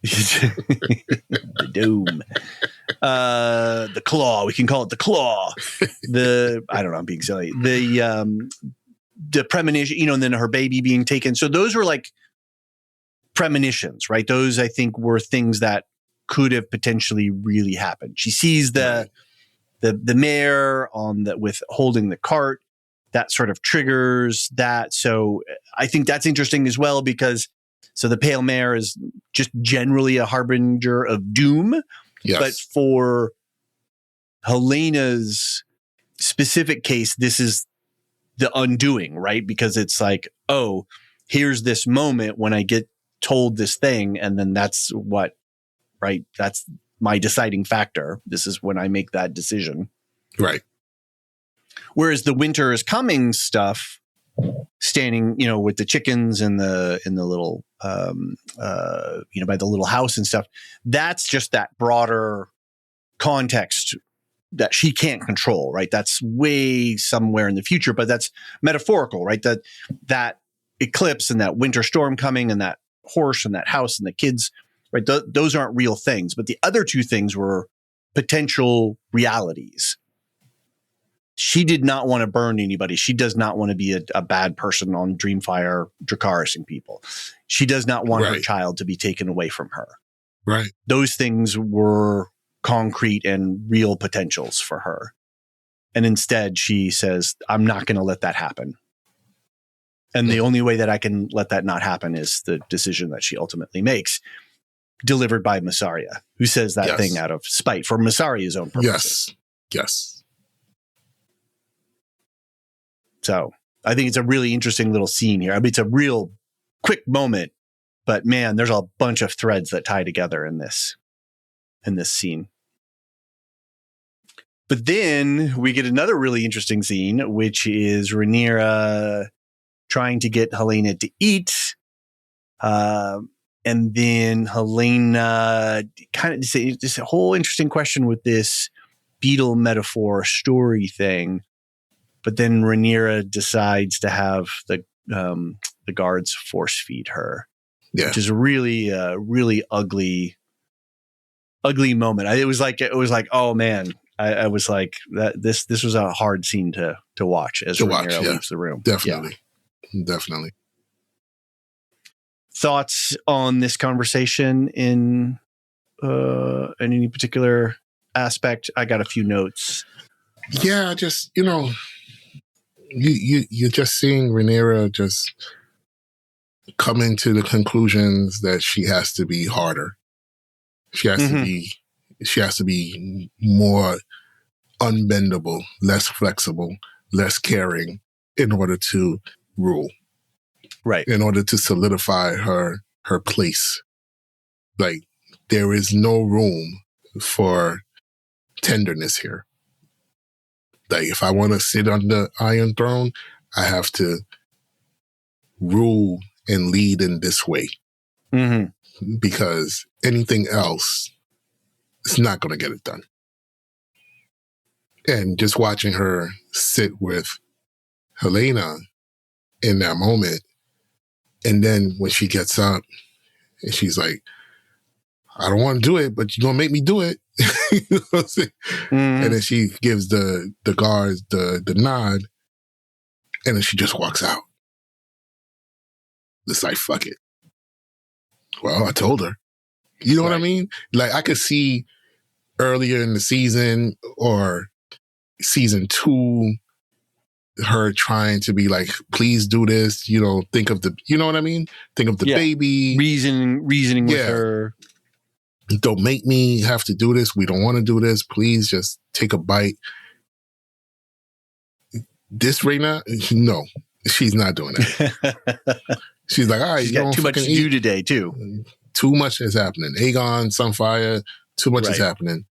the dome. The claw. We can call it the claw. I don't know, I'm being silly. The premonition, and then her baby being taken. So those were like premonitions, right? Those, I think, were things that could have potentially really happened. She sees the mayor with holding the cart. That sort of triggers that. So I think that's interesting as well, because the pale mare is just generally a harbinger of doom. Yes. But for Helena's specific case, this is the undoing, right? Because it's like, oh, here's this moment when I get told this thing, and then that's what, right? That's my deciding factor. This is when I make that decision. Right. Whereas the winter is coming stuff, standing, with the chickens in the little, by the little house and stuff, that's just that broader context that she can't control, right? That's way somewhere in the future, but that's metaphorical, right? That eclipse and that winter storm coming and that horse and that house and the kids, right? Those aren't real things, but the other two things were potential realities. She did not want to burn anybody. She does not want to be a bad person on Dreamfire, Dracarising people. She does not want her child to be taken away from her. Right. Those things were concrete and real potentials for her. And instead she says, I'm not going to let that happen. And the only way that I can let that not happen is the decision that she ultimately makes, delivered by Massaria, who says that thing out of spite for Massaria's own purposes. Yes. So I think it's a really interesting little scene here. I mean, it's a real quick moment, but man, there's a bunch of threads that tie together in this scene. But then we get another really interesting scene, which is Rhaenyra trying to get Helena to eat. And then Helena kind of this whole interesting question with this beetle metaphor story thing. But then Rhaenyra decides to have the guards force feed her, which is really ugly moment. It was like, oh man, I was like that. This was a hard scene to watch as Rhaenyra leaves the room. Definitely. Thoughts on this conversation in any particular aspect? I got a few notes. Yeah, just you're just seeing Rhaenyra just coming to the conclusions that she has to be harder. She has to be more unbendable, less flexible, less caring in order to rule. Right. In order to solidify her place. Like, there is no room for tenderness here. Like, if I want to sit on the Iron Throne, I have to rule and lead in this way. Mm-hmm. Because anything else is not going to get it done. And just watching her sit with Helena in that moment, and then when she gets up and she's like, I don't want to do it, but you're going to make me do it. You know what I'm saying? Mm-hmm. And then she gives the guards the nod, and then she just walks out. It's like, fuck it. Well, I told her. You know what I mean? Like, I could see earlier in the season or season 2, her trying to be like, please do this, think of the, you know what I mean? Think of the baby. Reasoning with her. Don't make me have to do this. We don't want to do this. Please just take a bite. This Rhaenyra, no, she's not doing that. She's like, all right, she's got too much to do today, too. Too much is happening. Aegon, Sunfire, too much is happening.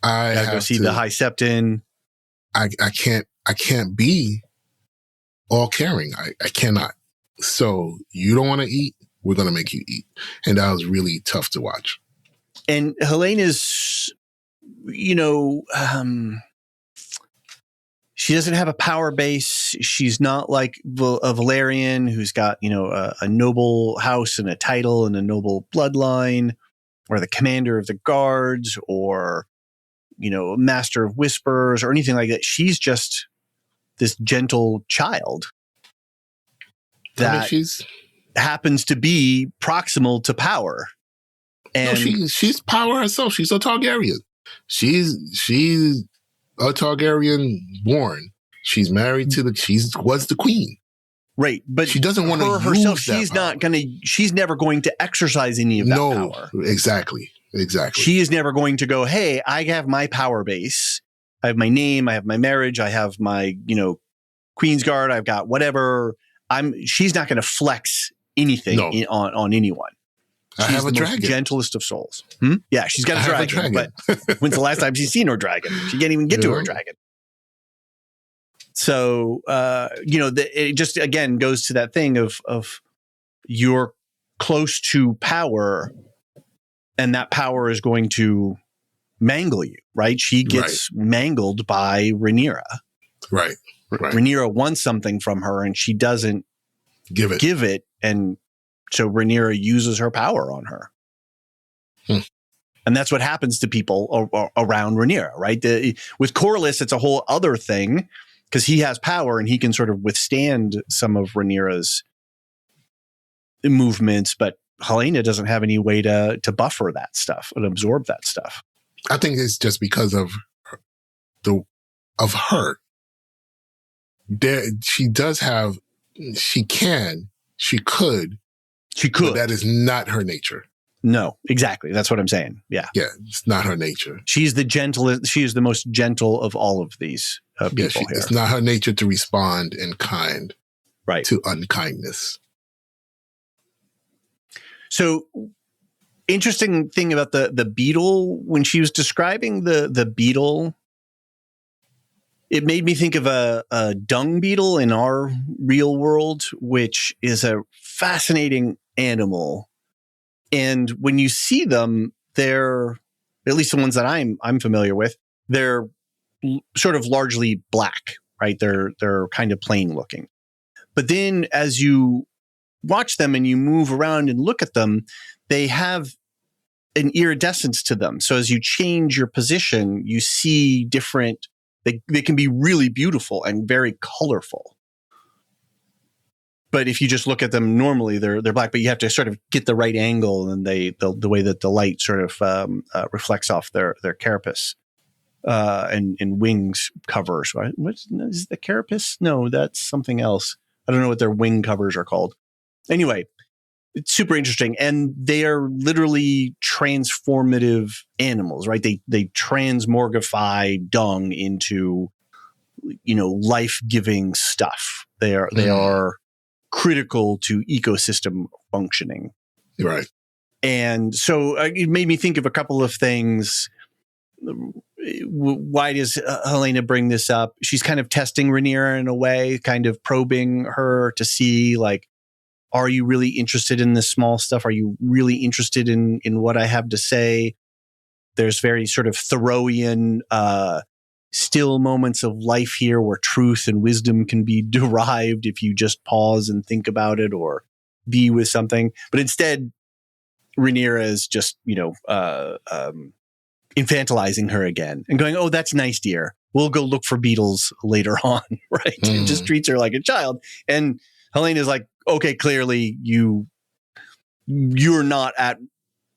I gotta go see the High Septon. I can't be all caring. I cannot. So you don't want to eat, we're going to make you eat. And that was really tough to watch. And Helena's, she's she doesn't have a power base. She's not like a Valerian who's got, a noble house and a title and a noble bloodline, or the commander of the guards, or, master of whispers or anything like that. She's just this gentle child that she's happens to be proximal to power. And she's power herself. She's a Targaryen. She's a Targaryen born. She's married to was the queen. Right. But she doesn't want to herself. She's never going to exercise any of that power. Exactly. She is never going to go, hey, I have my power base. I have my name. I have my marriage. I have my, Queen's Guard. I've got whatever. She's not going to flex anything on anyone. She's I have a dragon. Gentlest of souls. Yeah, she's got a dragon. But when's the last time she's seen her dragon? She can't even get to her dragon. So, it just, again, goes to that thing of you're close to power, and that power is going to mangle you, right? She gets mangled by Rhaenyra. Right. Rhaenyra wants something from her, and she doesn't give it. And so Rhaenyra uses her power on her. And that's what happens to people around Rhaenyra, right? With Corlys, it's a whole other thing, because he has power and he can sort of withstand some of Rhaenyra's movements, but Helaena doesn't have any way to buffer that stuff and absorb that stuff. I think it's just because of her. She could, but that is not her nature. No, exactly. That's what I'm saying. Yeah. Yeah. It's not her nature. She's the gentlest. She is the most gentle of all of these people here. It's not her nature to respond in kind right to unkindness. So interesting thing about the beetle, when she was describing the beetle, it made me think of a dung beetle in our real world, which is a fascinating animal. And when you see them, they're, at least the ones that I'm familiar with, they're sort of largely black, right? They're kind of plain looking. But then as you watch them and you move around and look at them, they have an iridescence to them. So as you change your position, you see different, they can be really beautiful and very colorful. But if you just look at them normally, they're black, but you have to sort of get the right angle, and the way that the light sort of reflects off their carapace and wings covers. Right? What is the carapace? No, that's something else. I don't know what their wing covers are called. Anyway, it's super interesting, and they are literally transformative animals, right? They transmorgify dung into, life-giving stuff. They are critical to ecosystem functioning. Right. And so it made me think of a couple of things. Why does Helaena bring this up? She's kind of testing Rhaenyra in a way, kind of probing her to see, like, are you really interested in this small stuff? Are you really interested in what I have to say? There's very sort of Thoreauian, still moments of life here where truth and wisdom can be derived if you just pause and think about it or be with something. But instead, Rhaenyra is just, infantilizing her again and going, oh, that's nice, dear. We'll go look for beetles later on, right? And just treats her like a child. And Helaena is like, okay, clearly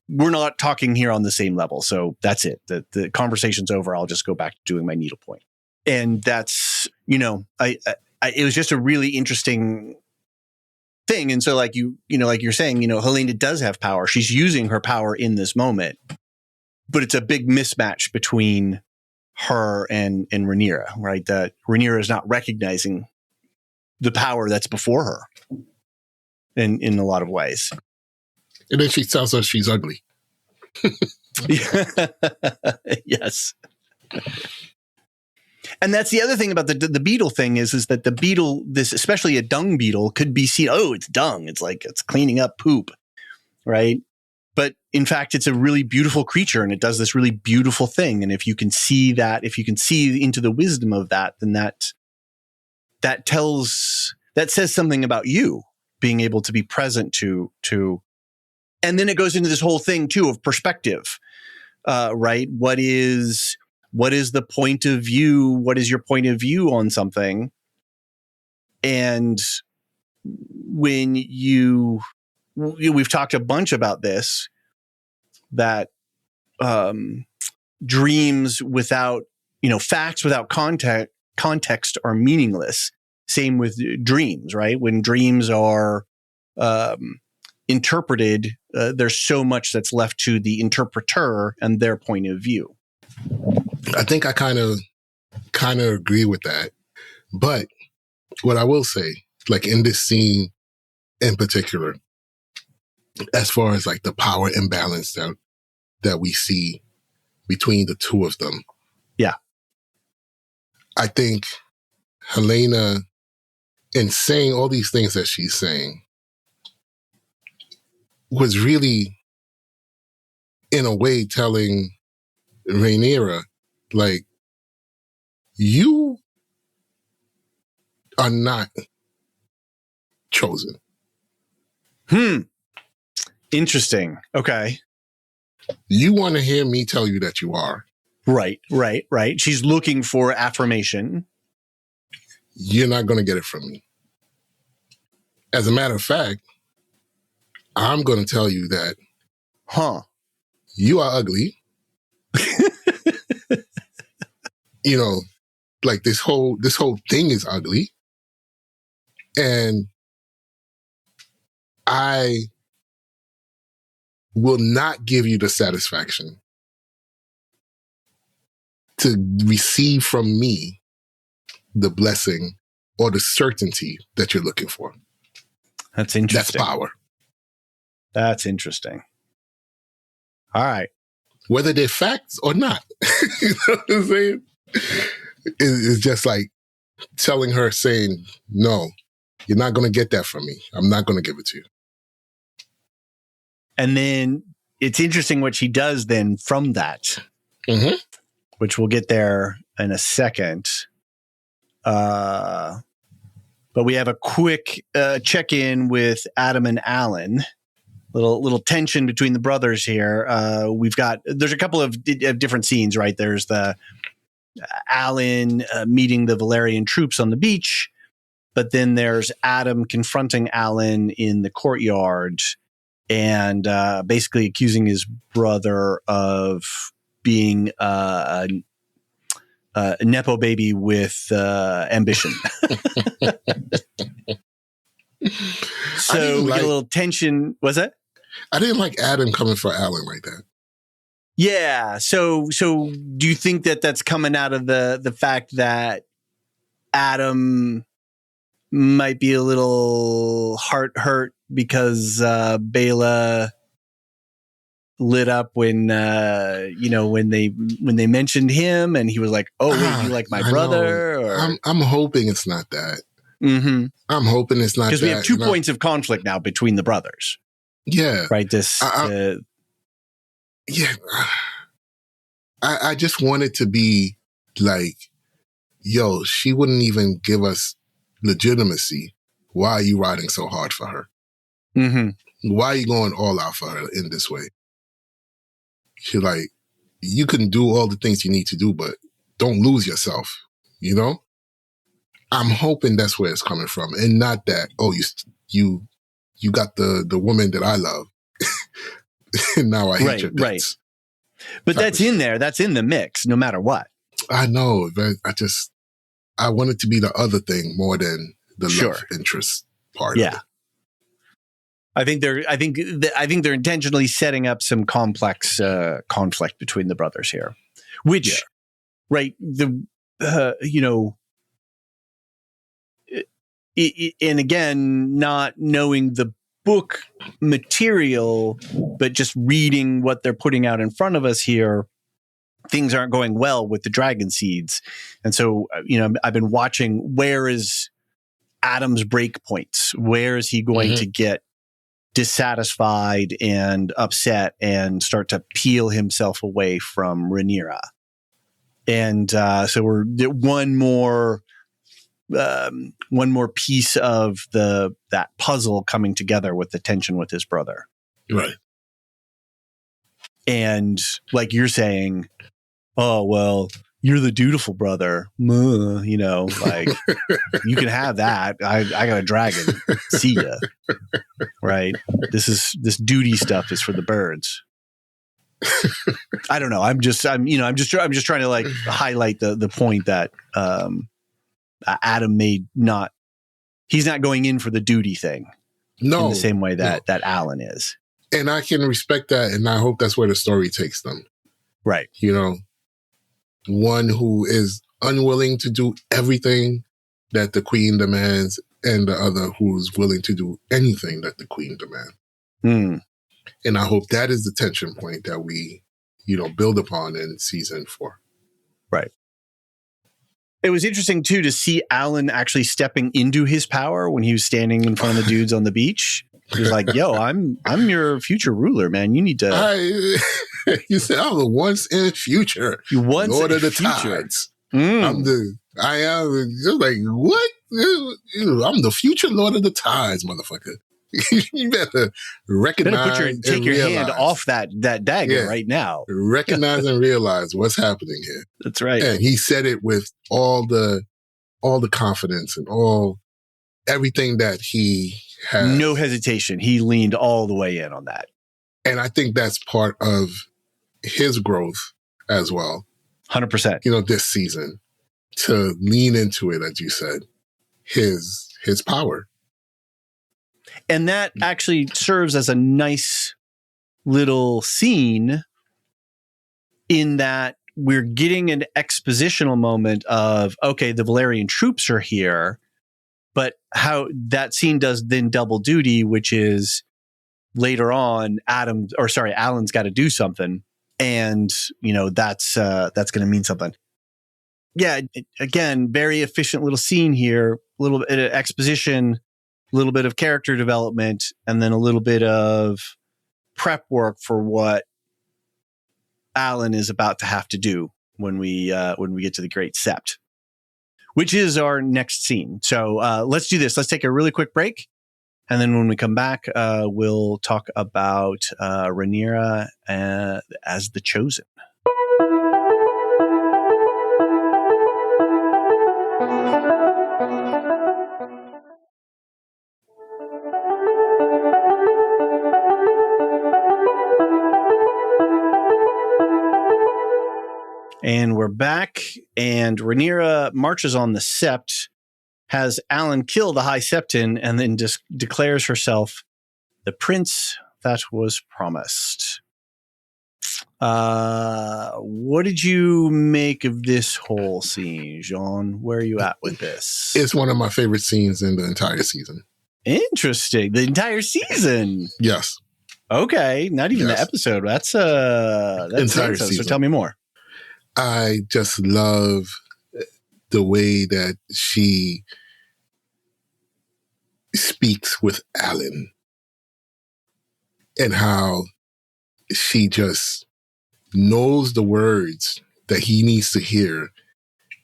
we're not talking here on the same level. So that's it. The conversation's over. I'll just go back to doing my needlepoint. And that's, it was just a really interesting thing. And so like like you're saying, Helaena does have power. She's using her power in this moment, but it's a big mismatch between her and Rhaenyra, right? That Rhaenyra is not recognizing the power that's before her in a lot of ways. And then she tells us she's ugly. Yes. And that's the other thing about the beetle thing is that the beetle, especially a dung beetle, could be seen, oh, it's dung. It's like it's cleaning up poop, right? But in fact, it's a really beautiful creature and it does this really beautiful thing. And if you can see that, if you can see into the wisdom of that, then that that says something about you being able to be present to, and then it goes into this whole thing too of perspective, right? What is the point of view? What is your point of view on something? And when we've talked a bunch about this, that dreams without, facts without context are meaningless. Same with dreams, right? When dreams are interpreted, there's so much that's left to the interpreter and their point of view. I think I kind of agree with that. But what I will say, like in this scene in particular, as far as like the power imbalance that we see between the two of them. Yeah. I think Helena, in saying all these things that she's saying, was really, in a way, telling Rhaenyra, like, you are not chosen. Interesting. Okay. You want to hear me tell you that you are. Right. She's looking for affirmation. You're not going to get it from me. As a matter of fact, I'm going to tell you that you are ugly. Like this whole thing is ugly. And I will not give you the satisfaction to receive from me the blessing or the certainty that you're looking for. That's interesting. That's power. That's interesting. All right. Whether they're facts or not. You know what I'm saying? It's just like telling her, saying, no, you're not going to get that from me. I'm not going to give it to you. And then it's interesting what she does then from that, which we'll get there in a second. But we have a quick check-in with Adam and Alan. Little tension between the brothers here. There's a couple of different scenes, right? There's the Alan meeting the Valyrian troops on the beach, but then there's Adam confronting Alan in the courtyard and basically accusing his brother of being a Nepo baby with ambition. So we get a little tension. Was that? I didn't like Adam coming for Alan like that. Yeah. So do you think that that's coming out of the fact that Adam might be a little heart hurt because Bela lit up when they mentioned him and he was like, "Oh wait, you like my brother?" Or... I'm hoping it's not that. Mm-hmm. I'm hoping it's not that. Because we have two points of conflict now between the brothers. Yeah. Right. Yeah. I just want it to be like, yo, she wouldn't even give us legitimacy. Why are you riding so hard for her? Mm-hmm. Why are you going all out for her in this way? She's like, you can do all the things you need to do, but don't lose yourself, you know? I'm hoping that's where it's coming from, and not that, oh, you got the woman that I love, and now I hate your guts. Right. But that's in there. That's in the mix, no matter what. I know, but I want it to be the other thing more than the love interest part. Yeah. Of it. I think they're intentionally setting up some complex conflict between the brothers here, which, right, and again, not knowing the book material, but just reading what they're putting out in front of us here, things aren't going well with the dragon seeds. And so, I've been watching, where is Adam's break points? Where is he going to get dissatisfied and upset and start to peel himself away from Rhaenyra? And so we're one more one more piece of that puzzle coming together with the tension with his brother. Right. And like you're saying, oh, well, you're the dutiful brother. You know, like you can have that. I got a dragon. See ya. Right. This duty stuff is for the birds. I don't know. I'm just trying to like highlight the point that Adam he's not going in for the duty thing. No, in the same way that Alan is. And I can respect that, and I hope that's where the story takes them. Right. You know, one who is unwilling to do everything that the queen demands, and the other who's willing to do anything that the queen demands. Mm. And I hope that is the tension point that we, build upon in season 4. Right. It was interesting too to see Alan actually stepping into his power when he was standing in front of the dudes on the beach. He was like, "Yo, I'm your future rular, man. You need to." You said I'm the once in future Lord of the Tides. I am just like, what? I'm the future Lord of the Tides, motherfucker. You better recognize take your hand off that dagger right now. Recognize and realize what's happening here. That's right. And he said it with all the confidence and everything that he has. No hesitation. He leaned all the way in on that. And I think that's part of his growth as well. 100%. This season, to lean into it, as you said, his power. And that actually serves as a nice little scene in that we're getting an expositional moment of, okay, the Valerian troops are here, but how that scene does then double duty, which is later on, Alan's got to do something. And, that's going to mean something. Yeah. Again, very efficient little scene here, a little bit of exposition, a little bit of character development, and then a little bit of prep work for what Alan is about to have to do when we get to the Great Sept, which is our next scene. So let's do this. Let's take a really quick break. And then when we come back, we'll talk about Rhaenyra as the Chosen. And we're back, and Rhaenyra marches on the Sept, has Alan kill the High Septon, and then just declares herself the prince that was promised. What did you make of this whole scene, Jean? Where are you at with this? It's one of my favorite scenes in the entire season. Interesting. The entire season? Yes. Okay. Not even the episode. That's entire season. So tell me more. I just love the way that she speaks with Alan and how she just knows the words that he needs to hear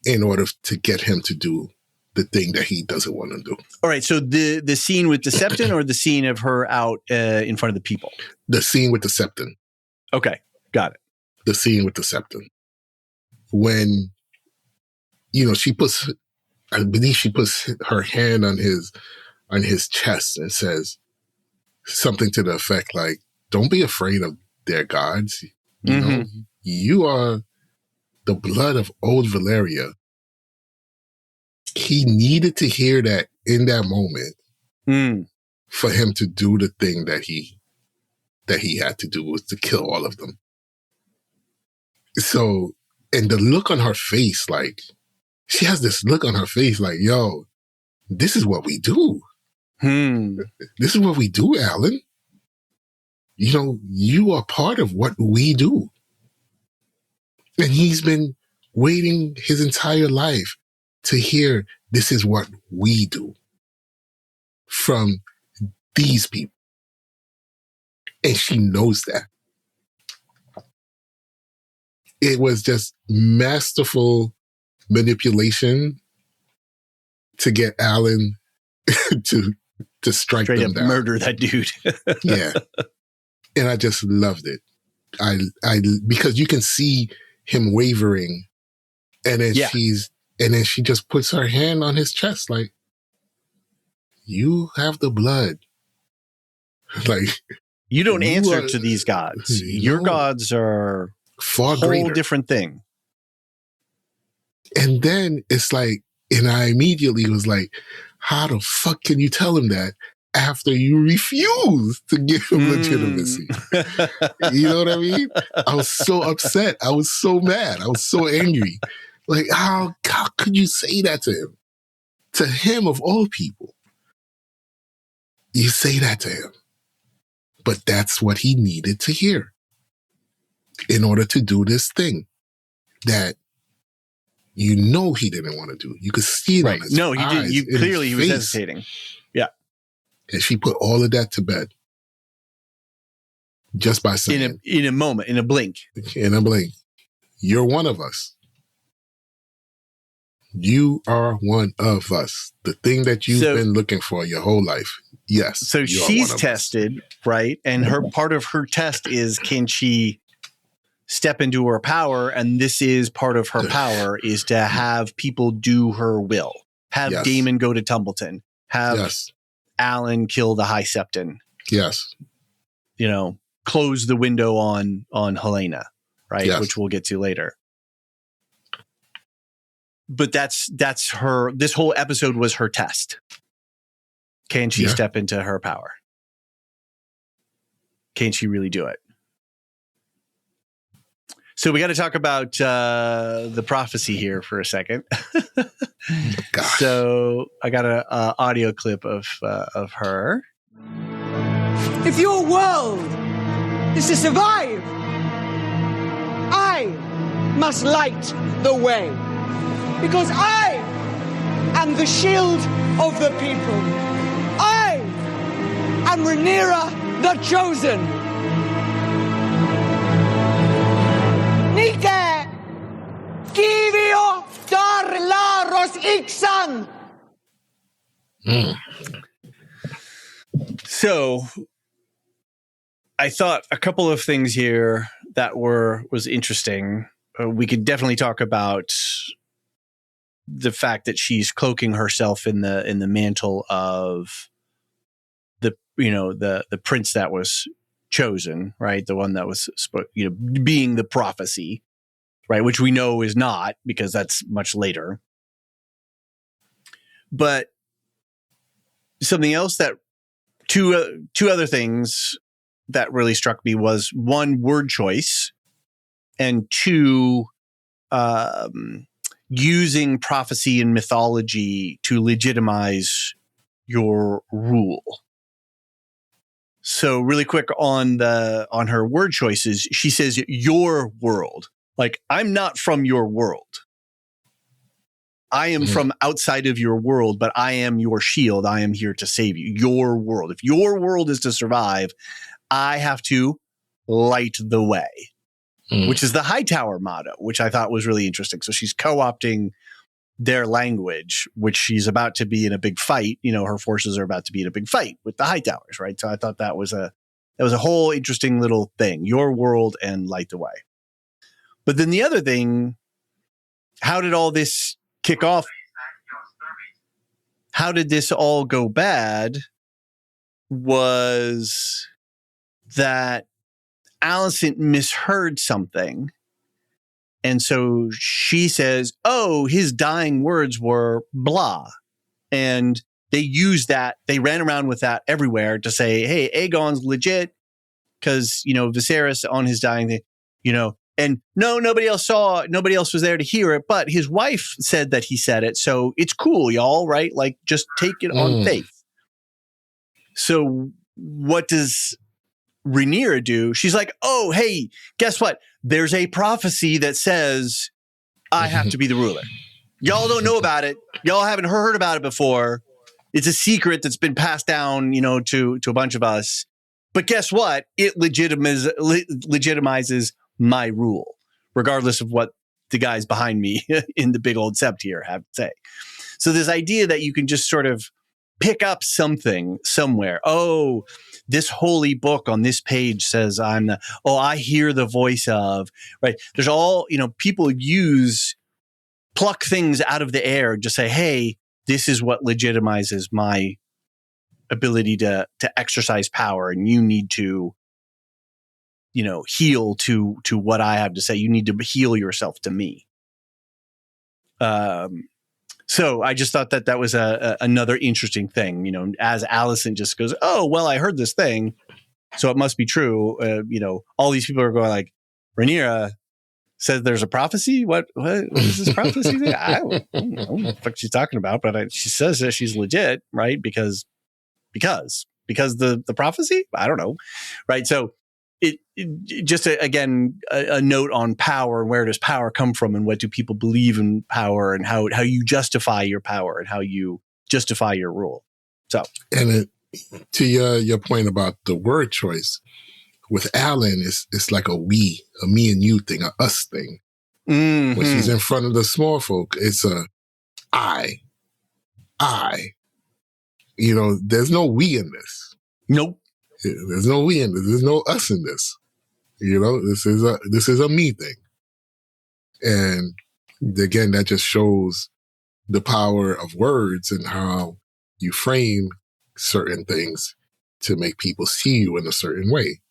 in order to get him to do the thing that he doesn't want to do. All right. So the scene with the Septon or the scene of her out in front of the people? The scene with the Septon. Okay. Got it. The scene with the Septon. When, I believe she puts her hand on his chest and says something to the effect like, don't be afraid of their gods. You know, you are the blood of old Valeria. He needed to hear that in that moment for him to do the thing that he had to do, was to kill all of them. So, and the look on her face, like, she has this look on her face like, yo, this is what we do. This is what we do, Alan. You are part of what we do. And he's been waiting his entire life to hear this is what we do from these people. And she knows that. It was just masterful manipulation to get Alan to strike straight them up down. Murder that dude. Yeah. And I just loved it. I because you can see him wavering, and then she just puts her hand on his chest like, you have the blood. Like, you don't answer to these gods. Your gods are far a whole greater. different thing. And then it's like, and I immediately was like, how the fuck can you tell him that after you refuse to give him legitimacy? You know what I mean? I was so upset. I was so mad. I was so angry. Like, how could you say that to him? To him of all people. You say that to him. But that's what he needed to hear in order to do this thing that you know he didn't want to do. You could see it on his No, he eyes, did. Clearly, he was hesitating. Yeah. And she put all of that to bed. Just by saying. In a moment, in a blink. In a blink. You're one of us. You are one of us. The thing that you've been looking for your whole life. Yes. So she's tested, right? And part of her test is, can she step into her power? And this is part of her power, is to have people do her will. Have Damon go to Tumbleton. Have Alan kill the High Septon. Yes. You know, close the window on Helena, right? Yes. Which we'll get to later. But that's her. This whole episode was her test. Can she step into her power? Can she really do it? So we got to talk about the prophecy here for a second. So I got an audio clip of her. If your world is to survive, I must light the way. Because I am the shield of the people. I am Rhaenyra the Chosen. Nike, Kivio Darlaros Ixan. So I thought a couple of things here that was interesting. We could definitely talk about the fact that she's cloaking herself in the mantle of the prince that was chosen, right? The one that was, being the prophecy, right? Which we know is not, because that's much later. But something else that two other things that really struck me was, one, word choice, and two, using prophecy and mythology to legitimize your rule. So really quick on her word choices, she says your world. Like, I'm not from your world. I am from outside of your world, but I am your shield. I am here to save you. Your world. If your world is to survive, I have to light the way. Which is the Hightower motto, which I thought was really interesting. So she's co-opting their language, which she's about to be in a big fight. You know, her forces are about to be in a big fight with the Hightowers, right? So I thought that was a whole interesting little thing. Your world and light the way. But then the other thing, how did all this kick off? How did this all go bad? Was that Alicent misheard something. And so she says, oh, his dying words were blah. And they used that. They ran around with that everywhere to say, hey, Aegon's legit. Because, Viserys on his dying thing, and nobody else was there to hear it. But his wife said that he said it. So it's cool, y'all, right? Like, just take it on faith. So what does Rhaenyra do? She's like, oh, hey, guess what? There's a prophecy that says I have to be the ruler. Y'all don't know about it. Y'all haven't heard about it before. It's a secret that's been passed down, to a bunch of us. But guess what? It legitimizes my rule, regardless of what the guys behind me in the big old sept here have to say. So this idea that you can just sort of pick up something somewhere. Oh, this holy book on this page says I hear the voice of, right? There's all, people pluck things out of the air, just say, hey, this is what legitimizes my ability to exercise power. And you need to, heal to what I have to say. You need to heal yourself to me. So I just thought that was another interesting thing, as Allison just goes, oh, well, I heard this thing, so it must be true. All these people are going like, Rhaenyra says there's a prophecy. What is this prophecy thing? I don't know what the fuck she's talking about, but she says that she's legit, right? Because the prophecy, I don't know. Right. So it just a note on power and where does power come from and what do people believe in power and how you justify your power and how you justify your rule. So, and to your point about the word choice with Alan, it's like a me and you thing, a us thing. Mm-hmm. When she's in front of the small folk, it's a I. There's no we in this. Nope. There's no we in this. There's no us in this. This is a me thing. And again, that just shows the power of words and how you frame certain things to make people see you in a certain way,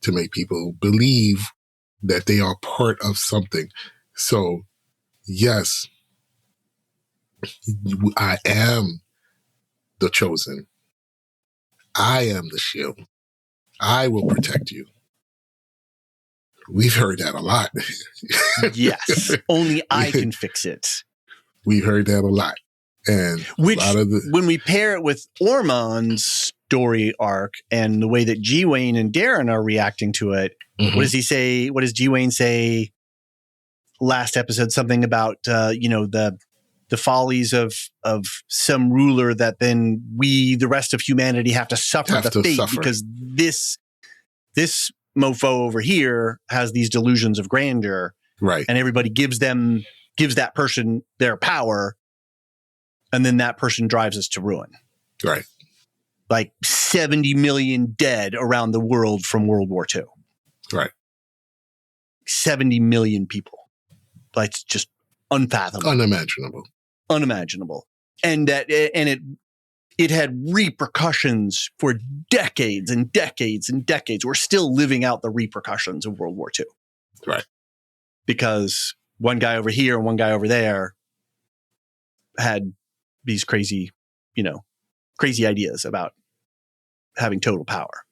to make people believe that they are part of something. So, yes, I am the chosen. I am the shield. I will protect you. We've heard that a lot. Yes. Only I can fix it. We've heard that a lot. And when we pair it with Ormon's story arc and the way that Gwen and Darren are reacting to it, what does he say? What does Gwen say last episode? Something about, the follies of some ruler that then we, the rest of humanity, have to suffer the fate because this mofo over here has these delusions of grandeur, right? And everybody gives that person their power, and then that person drives us to ruin, right? Like 70 million dead around the world from World War II, right? 70 million people. Like, it's just unfathomable, unimaginable, and it had repercussions for decades and decades and decades. We're still living out the repercussions of World War II. Right. Because one guy over here and one guy over there had these crazy ideas about having total power.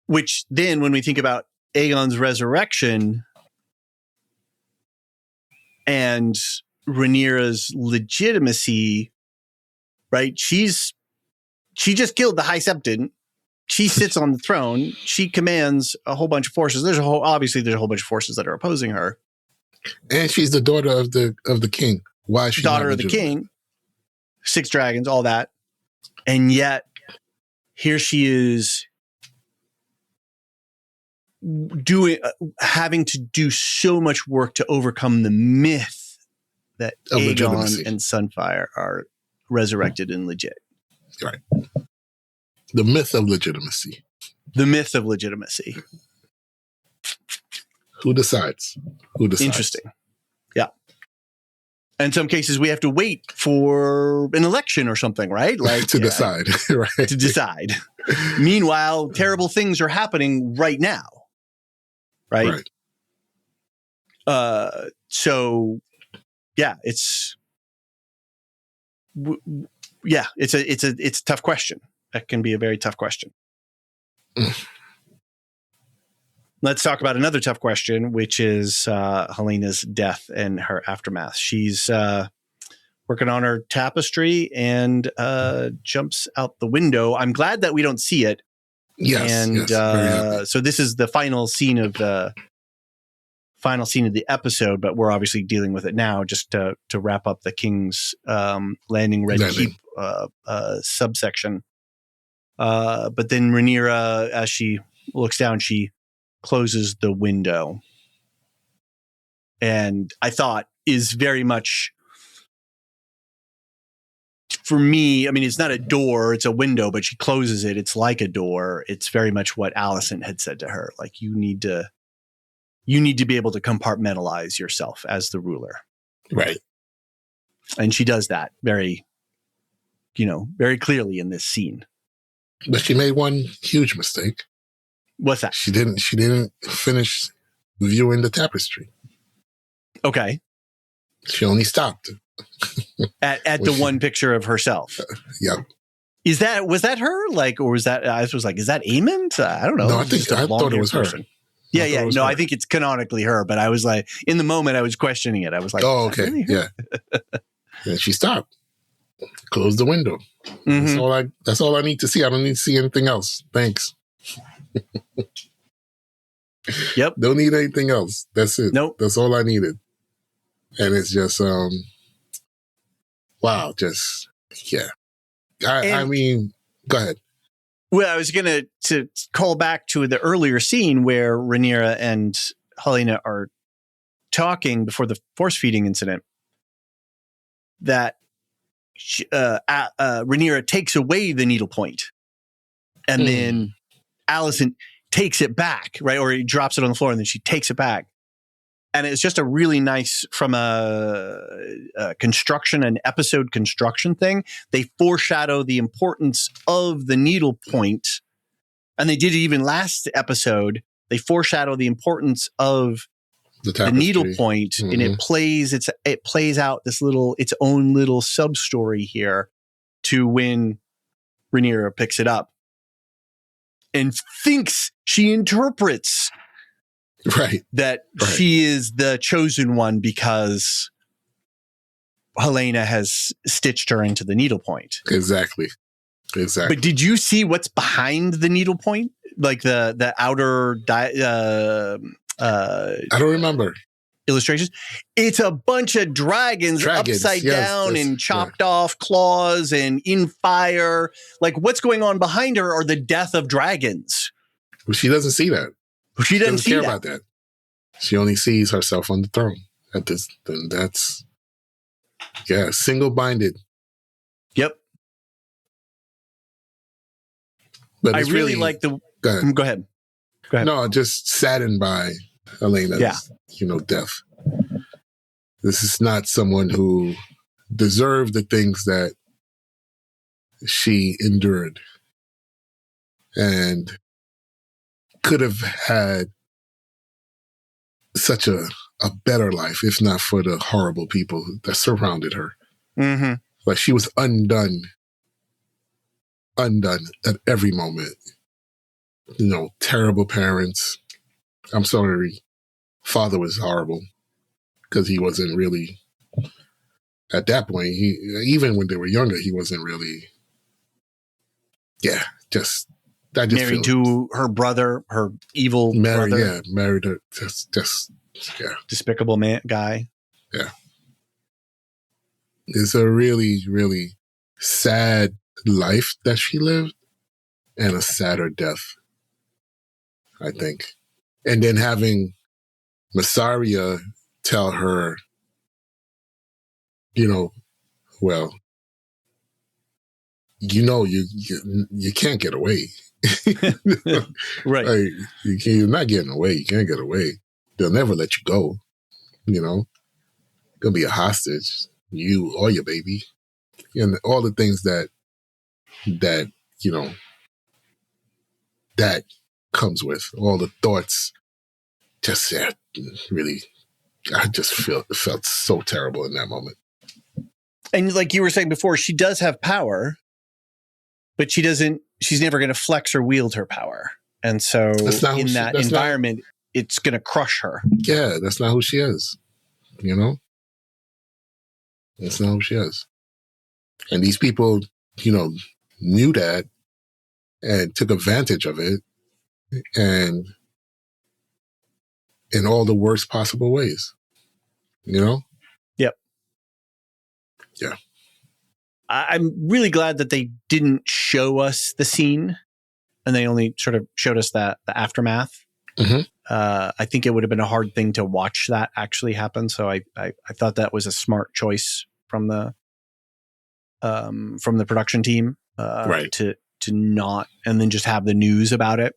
Which then, when we think about Aegon's resurrection and Rhaenyra's legitimacy, right? She just killed the High Septon. She sits on the throne. She commands a whole bunch of forces. There's a whole bunch of forces that are opposing her. And she's the daughter of the king. Why is she daughter of the king? 6 dragons, all that. And yet, here she is having to do so much work to overcome the myth that Aegon and Sunfire are resurrected and legit. Right. The myth of legitimacy. Who decides? Interesting. Yeah. In some cases, we have to wait for an election or something, right? Like to decide. Right. To decide. Meanwhile, terrible things are happening right now. Right. So yeah, it's a tough question. That can be a very tough question. Let's talk about another tough question, which is Helena's death and her aftermath. She's working on her tapestry and jumps out the window. I'm glad that we don't see it. Yes, and so this is the final scene of the episode, but we're obviously dealing with it now just to wrap up the King's Landing Red Keep subsection. But then Rhaenyra, as she looks down, she closes the window. and I thought is very much, for me, I mean, it's not a door, it's a window, but she closes it. It's like a door. It's very much what Alicent had said to her. Like, you need to be able to compartmentalize yourself as the ruler. Right. And she does that very clearly in this scene. But she made one huge mistake. What's that? She didn't finish viewing the tapestry. Okay. She only stopped at the one picture of herself. Yeah. Was that her? Like, or was that, I was like, is that Aemond? I don't know. No, I thought it was her. Yeah. No, I think it's canonically her, but I was like, in the moment I was questioning it. I was like, oh, okay. Really yeah. And she stopped. Closed the window. Mm-hmm. That's all I need to see. I don't need to see anything else. Thanks. Yep. Don't need anything else. That's it. Nope. That's all I needed. And it's just, wow, just, yeah. I mean, go ahead. Well, I was going to call back to the earlier scene where Rhaenyra and Helaena are talking before the force feeding incident, that Rhaenyra takes away the needlepoint, and then Alicent takes it back, right? Or he drops it on the floor and then she takes it back. And it's just a really nice, from a construction and episode construction thing, they foreshadow the importance of the needlepoint. And they did it even last episode. They foreshadow the importance of the needlepoint, mm-hmm. and it plays out its own little sub story here to when Rhaenyra picks it up and thinks she interprets that she is the chosen one because Helaena has stitched her into the needlepoint. Exactly. But did you see what's behind the needlepoint? Like the outer I don't remember. Illustrations. It's a bunch of dragons upside down and chopped off claws and in fire. Like, what's going on behind her are the death of dragons. Well, she doesn't see that. She doesn't care about that. She only sees herself on the throne. That's single-minded. Yep. But I really like the. Go ahead. No, just saddened by Helena's, death. This is not someone who deserved the things that she endured and could have had such a better life if not for the horrible people that surrounded her. Mm-hmm. Like, she was undone at every moment. Terrible parents. I'm sorry, father was horrible because he wasn't really, at that point, even when they were younger, he wasn't really, married to her brother, her evil brother. Yeah, married her. Just despicable guy. Yeah. It's a really, really sad life that she lived and a sadder death, I think. And then having Mysaria tell her, you can't get away. Right. Like, you're not getting away. You can't get away. They'll never let you go. Gonna be a hostage, you or your baby, and all the things that comes with all the thoughts. Just really, I just felt so terrible in that moment. And like you were saying before, she does have power, but she's never going to flex or wield her power. And so in that environment, it's going to crush her. Yeah, that's not who she is. That's not who she is. And these people, knew that and took advantage of it, and in all the worst possible ways. Yep. Yeah. I'm really glad that they didn't show us the scene and they only sort of showed us the aftermath. I think it would have been a hard thing to watch that actually happen. So I thought that was a smart choice from the production team, to not, and then just have the news about it.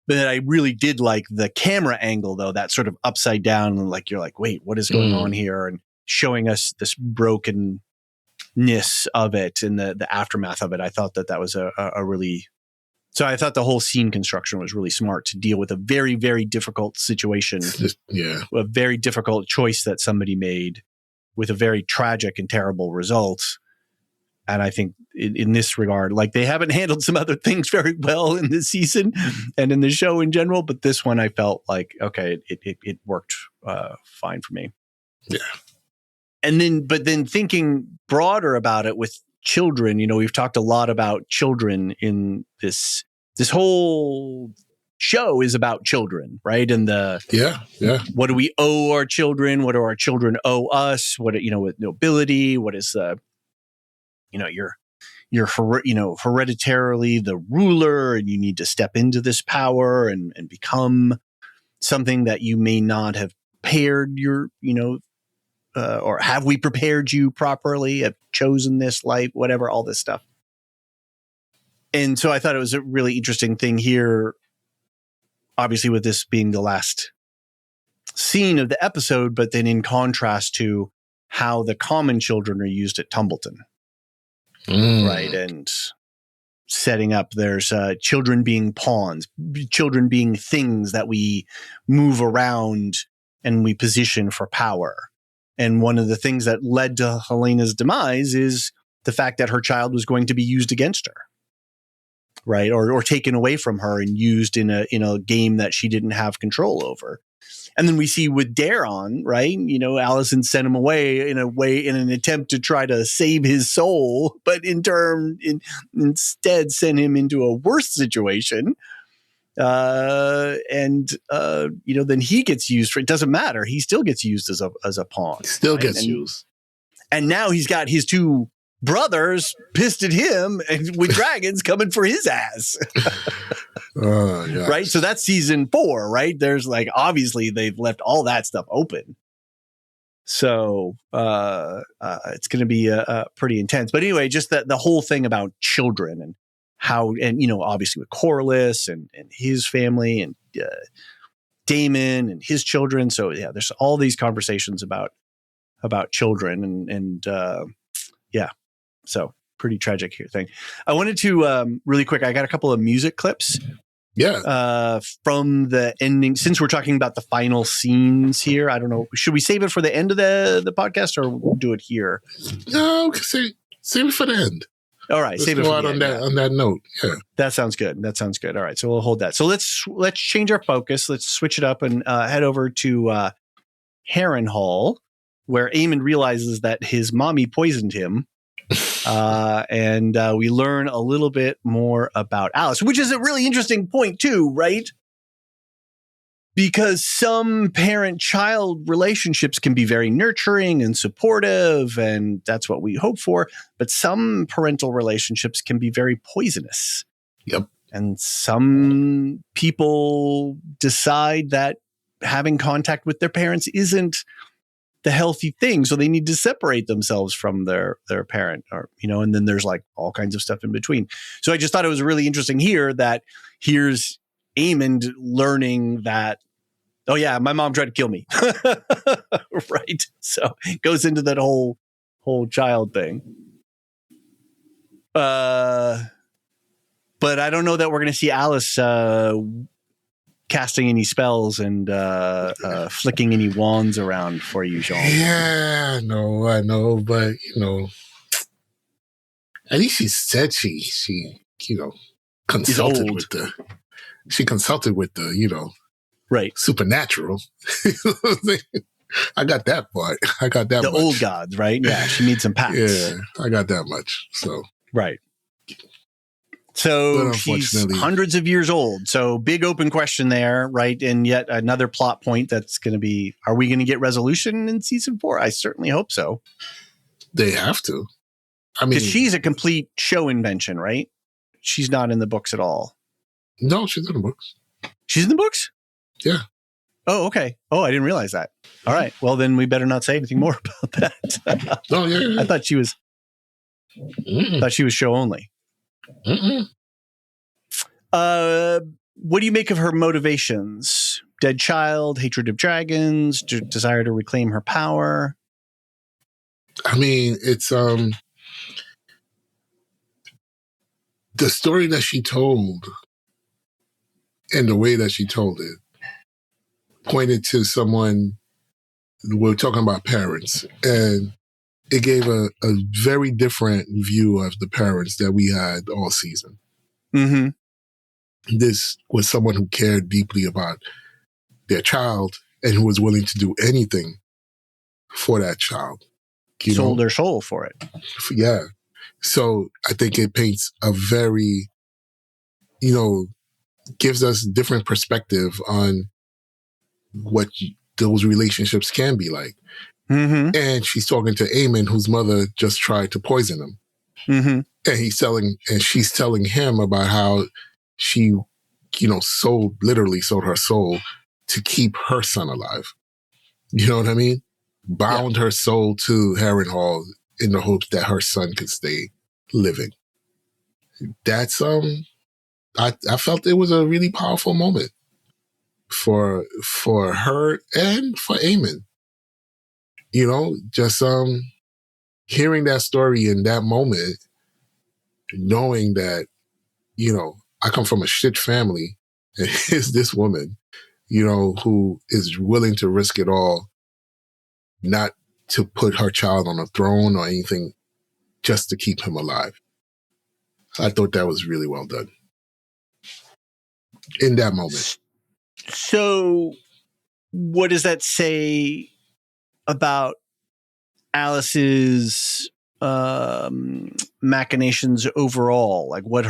But I really did like the camera angle, though, that sort of upside down, and like, you're like, wait, what is going on here? And showing us this brokenness of it and the aftermath of it. I thought that was a really, so I thought the whole scene construction was really smart to deal with a very, very difficult situation. A very difficult choice that somebody made with a very tragic and terrible result. And I think in this regard, like, they haven't handled some other things very well in this season and in the show in general. But this one, I felt like, okay, it worked fine for me. Yeah. But then thinking broader about it with children, we've talked a lot about children in this whole show is about children, right? And what do we owe our children? What do our children owe us? What, with nobility, what is you're hereditarily the ruler, and you need to step into this power and become something that you may not have prepared or have we prepared you properly, have chosen this life, whatever, all this stuff. And so I thought it was a really interesting thing here, obviously with this being the last scene of the episode, but then in contrast to how the common children are used at Tumbleton. Right. And setting up, there's children being pawns, children being things that we move around and we position for power. And one of the things that led to Helena's demise is the fact that her child was going to be used against her. Right. Or taken away from her and used in a game that she didn't have control over. And then we see with Daron, right? Allison sent him away in an attempt to try to save his soul, but instead sent him into a worse situation. Then he gets used for, it doesn't matter. He still gets used as a pawn. Still gets used. And now he's got his two brothers pissed at him and with dragons coming for his ass. Right. So that's season 4, right? There's obviously they've left all that stuff open. So it's going to be pretty intense. But anyway, just the whole thing about children and how, and obviously with Corlys and his family and Damon and his children. So yeah, there's all these conversations about children and so pretty tragic here thing. I wanted to really quick, I got a couple of music clips. Yeah. From the ending, since we're talking about the final scenes here, I don't know, should we save it for the end of the podcast, or we'll do it here? No, save it for the end. All right, let's save it for the end. On that note. Yeah. That sounds good. All right, so we'll hold that. So let's change our focus. Let's switch it up and head over to Harrenhal, where Aemon realizes that his mommy poisoned him. And we learn a little bit more about Alice, which is a really interesting point too, right? Because some parent-child relationships can be very nurturing and supportive, and that's what we hope for. But some parental relationships can be very poisonous. Yep. And some people decide that having contact with their parents isn't the healthy thing. So they need to separate themselves from their parent, or, and then there's all kinds of stuff in between. So I just thought it was really interesting here that here's Aemon learning that, oh yeah, my mom tried to kill me. Right. So it goes into that whole child thing. But I don't know that we're going to see Alice, casting any spells and flicking any wands around for you, Jean. Yeah, no, I know, but at least she said she consulted with the right, supernatural. I got that part. The much. Old gods, right? Yeah, she made some pacts. Yeah, I got that much. So right. So she's hundreds of years old. So big open question there, right? And yet another plot point that's going to be, are we going to get resolution in season 4? I certainly hope so. They have to. I mean, because she's a complete show invention, right? She's not in the books at all. No, she's in the books. She's in the books? Yeah. Oh, okay. Oh, I didn't realize that. All right. Well, then we better not say anything more about that. Oh, yeah. I thought she was show only. What do you make of her motivations? Dead child, hatred of dragons, desire to reclaim her power. I mean, it's the story that she told and the way that she told it pointed to someone. We're talking about parents, and it gave a very different view of the parents that we had all season. Mm-hmm. This was someone who cared deeply about their child and who was willing to do anything for that child. Sold their soul for it. Yeah. So I think it paints a very, gives us different perspective on what those relationships can be like. Mm-hmm. And she's talking to Aemon, whose mother just tried to poison him. Mm-hmm. And she's telling him about how she, literally sold her soul to keep her son alive. You know what I mean? Bound her soul to Harrenhal in the hopes that her son could stay living. That's, I felt it was a really powerful moment for her and for Aemon. Just hearing that story in that moment, knowing that, I come from a shit family, and here's this woman, who is willing to risk it all, not to put her child on a throne or anything, just to keep him alive. I thought that was really well done in that moment. So what does that say about Alice's machinations overall? Like what's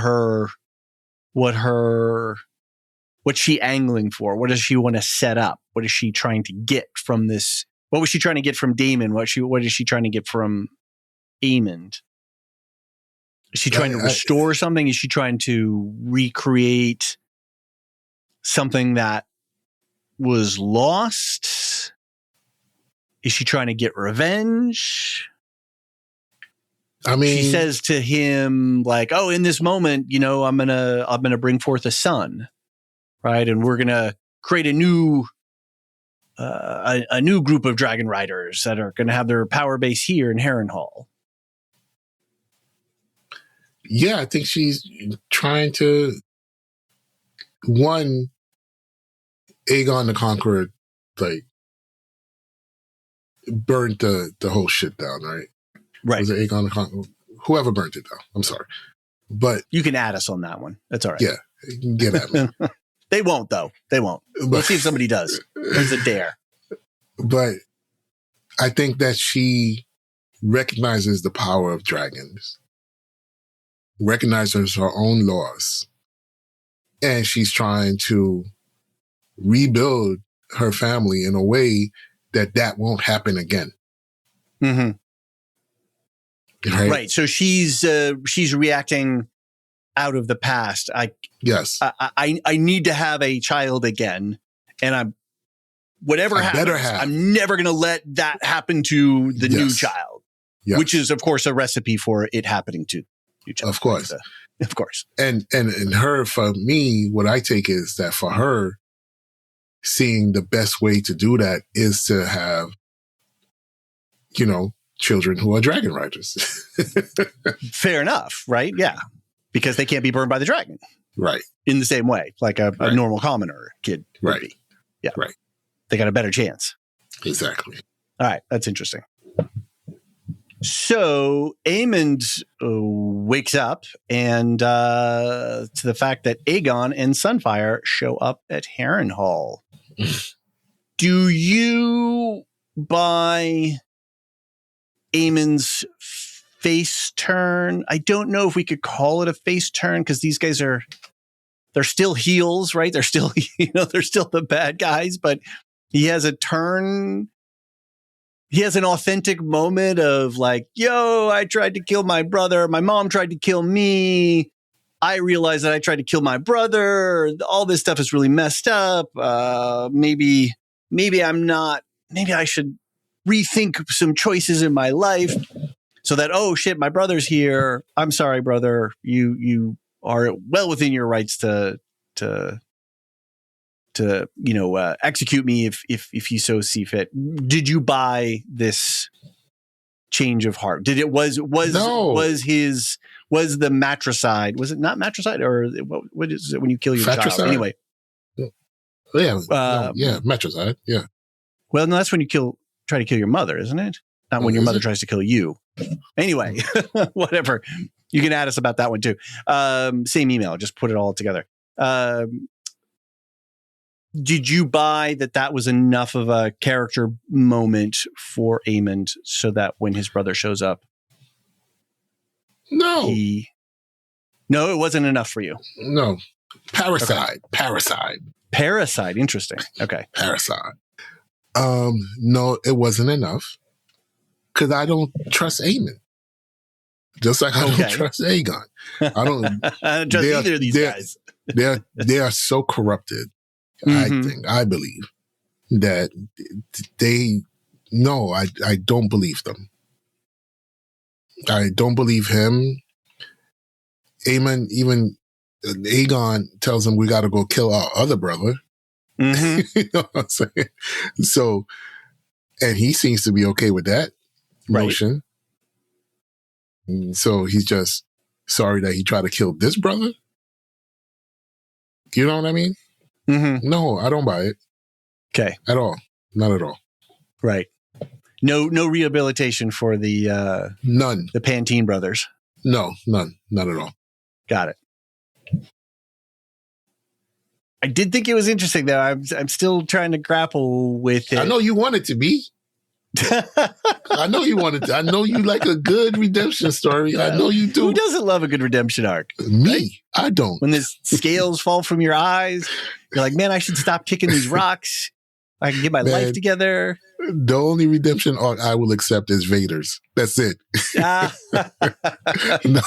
she angling for? What does she want to set up? What is she trying to get from this? What was she trying to get from Daemon? What is she trying to get from Aemon? Is she trying to restore something? Is she trying to recreate something that was lost? Is she trying to get revenge? I mean, she says to him, like, "Oh, in this moment, I'm gonna bring forth a son, right? And we're gonna create a new group of dragon riders that are gonna have their power base here in Harrenhal." Yeah, I think she's trying to. One, Aegon the Conqueror, like, burnt the whole shit down, right? Right. Was it Aegon the Conqueror? Whoever burnt it down. I'm sorry. But you can add us on that one. That's all right. Yeah, you can get at me. They won't, though. They won't. We'll see if somebody does. There's a dare. But I think that she recognizes the power of dragons, recognizes her own loss, and she's trying to rebuild her family in a way that won't happen again. Mm-hmm. Right. So she's reacting out of the past. Yes. I need to have a child again, and whatever happens, I'm never going to let that happen to the new child. Yes. Which is, of course, a recipe for it happening to new child. Of course. Of course. And her, for me, what I take is that for her, seeing the best way to do that is to have, children who are dragon riders. Fair enough, right? Yeah. Because they can't be burned by the dragon. Right. In the same way, like a normal commoner kid would be. Yeah. Right. They got a better chance. Exactly. All right. That's interesting. So Aemond wakes up and to the fact that Aegon and Sunfire show up at Harrenhal. Do you buy Aemon's face turn? I don't know if we could call it a face turn because these guys they're still heels, right? They're still, they're still the bad guys, but he has a turn. He has an authentic moment of like, yo, I tried to kill my brother. My mom tried to kill me. I realized that I tried to kill my brother. All this stuff is really messed up. Maybe I should rethink some choices in my life so that, oh shit, my brother's here. I'm sorry, brother. You are well within your rights to execute me if you so see fit. Did you buy this change of heart? Did it was the matricide? Was it not matricide, or what is it when you kill your Fratricide? child? Anyway, matricide. Yeah. Well, no, that's when you try to kill your mother, isn't it? Not when your mother tries to kill you. Anyway, whatever. You can add us about that one too. Same email. Just put it all together. Did you buy that was enough of a character moment for Aemond so that when his brother shows up? No. No, it wasn't enough for you. No. Parasite. Okay. Parasite. Interesting. Okay. Parasite. No, it wasn't enough because I don't trust Aemond. Just like I don't trust Aegon. I don't trust either of these guys. They are so corrupted. I believe that I don't believe them. I don't believe him. Aemon, even Aegon tells him we got to go kill our other brother. Mm-hmm. You know what I'm saying? So, and he seems to be okay with that notion. Right. So he's just sorry that he tried to kill this brother. You know what I mean? Mm-hmm. No, I don't buy it. Okay. At all. Not at all. Right. No rehabilitation for the none. The Pantene brothers. No, none. Not at all. Got it. I did think it was interesting though. I'm still trying to grapple with it. I know you want it to be. I know you wanted to. I know you like a good redemption story. I know you do. Who doesn't love a good redemption arc? Me. Right? I don't. When the scales fall from your eyes, you're like, man, I should stop kicking these rocks. I can get my life together. The only redemption arc I will accept is Vader's. That's it.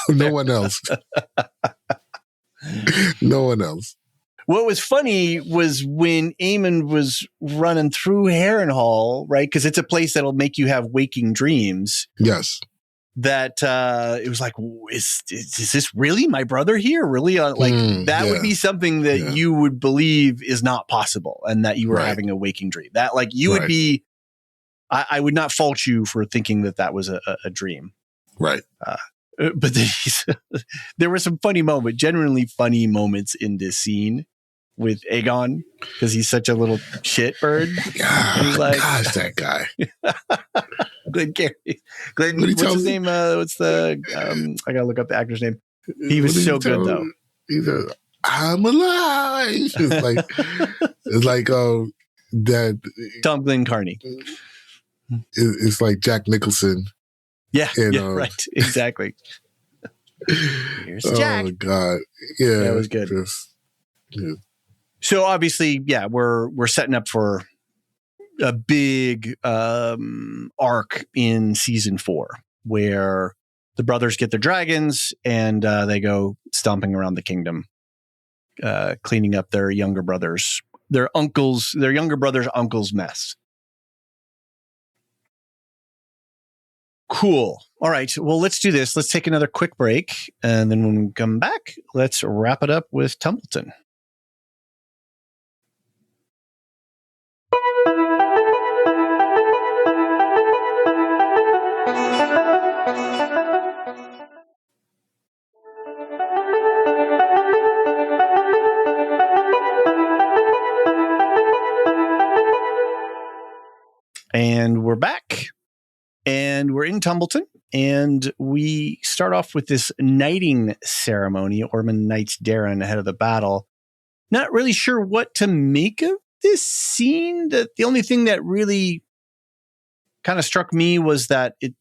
No one else. No one else. What was funny was when Aemon was running through Harrenhal, right? Because it's a place that'll make you have waking dreams. Yes. That it was like, is this really my brother here? Really? That would be something that you would believe is not possible, and that you were having a waking dream. That you would be. I would not fault you for thinking that was a dream. Right. But there were some genuinely funny moments in this scene with Aegon because he's such a little shit bird. He's like, gosh, that guy. Glenn Carey. What's his name? What's the? I gotta look up the actor's name. He was so good though. He's I'm alive. It's like that. Tom Glenn Carney. It's like Jack Nicholson. Yeah, right. Exactly. Here's Jack. Oh God, yeah, that was good. So obviously, we're setting up for a big arc in season 4, where the brothers get their dragons and they go stomping around the kingdom, cleaning up their younger brother's uncle's mess. Cool. All right. Well, let's do this. Let's take another quick break. And then when we come back, let's wrap it up with Tumbleton. And we're back. And we're in Tumbleton, and we start off with this knighting ceremony. Ormond knights Darren ahead of the battle. Not really sure what to make of this scene. The only thing that really kind of struck me was that it,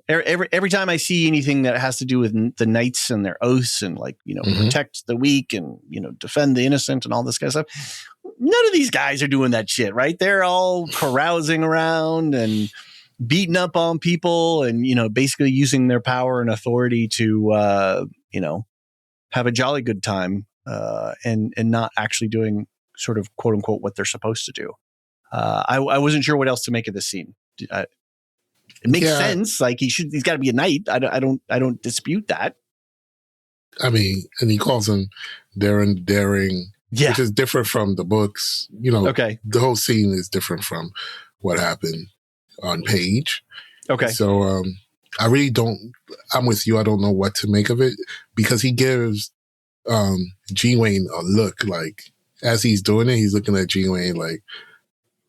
every time I see anything that has to do with the knights and their oaths and protect the weak and, defend the innocent and all this kind of stuff, none of these guys are doing that shit, right? They're all carousing around and beating up on people and, basically using their power and authority to, have a jolly good time and not actually doing sort of quote unquote what they're supposed to do. I wasn't sure what else to make of this scene. It makes sense. Like he's got to be a knight. I don't dispute that. I mean, and he calls him daring, yeah, which is different from the books. You know, okay. The whole scene is different from what happened on page. Okay. So I really don't. I'm with you. I don't know what to make of it because he gives G-Wayne a look like as he's doing it, he's looking at G-Wayne like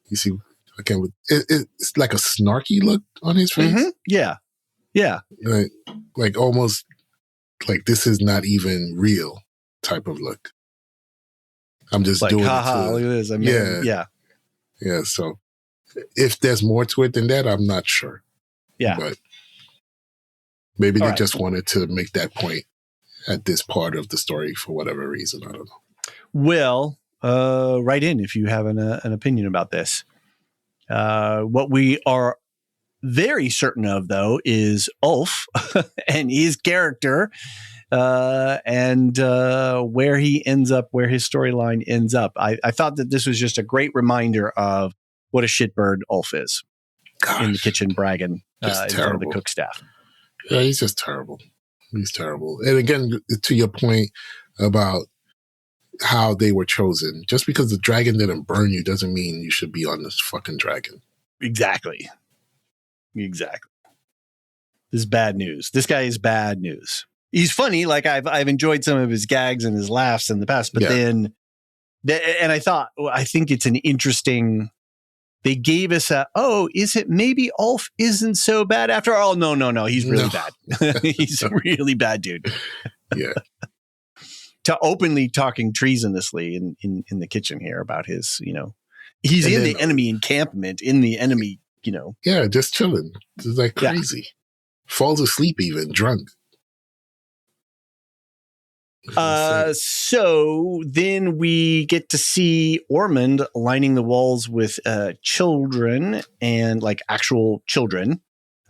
you see. It's like a snarky look on his face. Mm-hmm. Yeah. Yeah. Like almost like this is not even real type of look. I'm just like, doing haha, look at this. I mean, yeah. So if there's more to it than that, I'm not sure. Yeah. But maybe they just wanted to make that point at this part of the story for whatever reason. I don't know. Well, write in if you have an opinion about this. What we are very certain of, though, is Ulf and his character and where he ends up, where his storyline ends up. I thought that this was just a great reminder of what a shitbird Ulf is in the kitchen bragging in front of the cook staff. Yeah, he's just terrible. He's terrible. And again, to your point about how they were chosen, just because the dragon didn't burn you doesn't mean you should be on this fucking dragon. Exactly. This is bad news. This guy is bad news. He's funny. Like I've enjoyed some of his gags and his laughs in the past, but then, and I think it's an interesting. They gave us is it maybe Ulf isn't so bad after all? No. He's really bad. He's a really bad dude. Yeah. To openly talking treasonously in the kitchen here about his, he's in the enemy encampment, in the enemy, Yeah, just chilling. Just like crazy. Yeah. Falls asleep even, drunk. So then we get to see Ormond lining the walls with children and like actual children,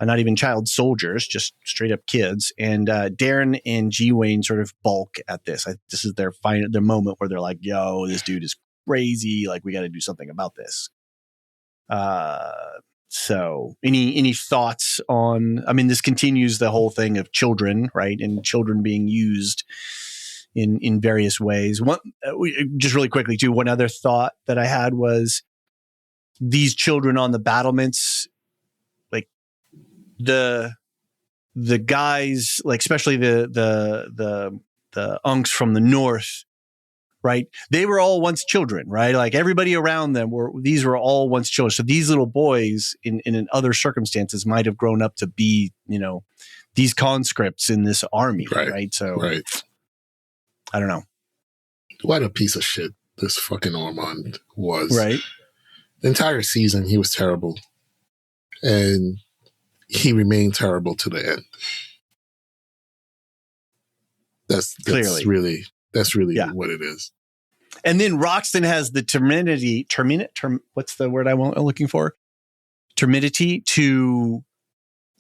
not even child soldiers, just straight up kids. And Darren and G-Wayne sort of balk at this. This is their moment where they're like, "Yo, this dude is crazy. Like, we got to do something about this." So any thoughts on? I mean, this continues the whole thing of children, right, and children being used in various ways. Just really quickly too, one other thought that I had was these children on the battlements, like the guys, like especially the unks from the north, right? They were all once children, right? Like everybody around them these were all once children. So these little boys in other circumstances might have grown up to be, these conscripts in this army, right? So I don't know. What a piece of shit this fucking Ormond was. Right. The entire season, he was terrible. And he remained terrible to the end. That's clearly really what it is. And then Roxton has the what's the word I'm looking for? Temerity to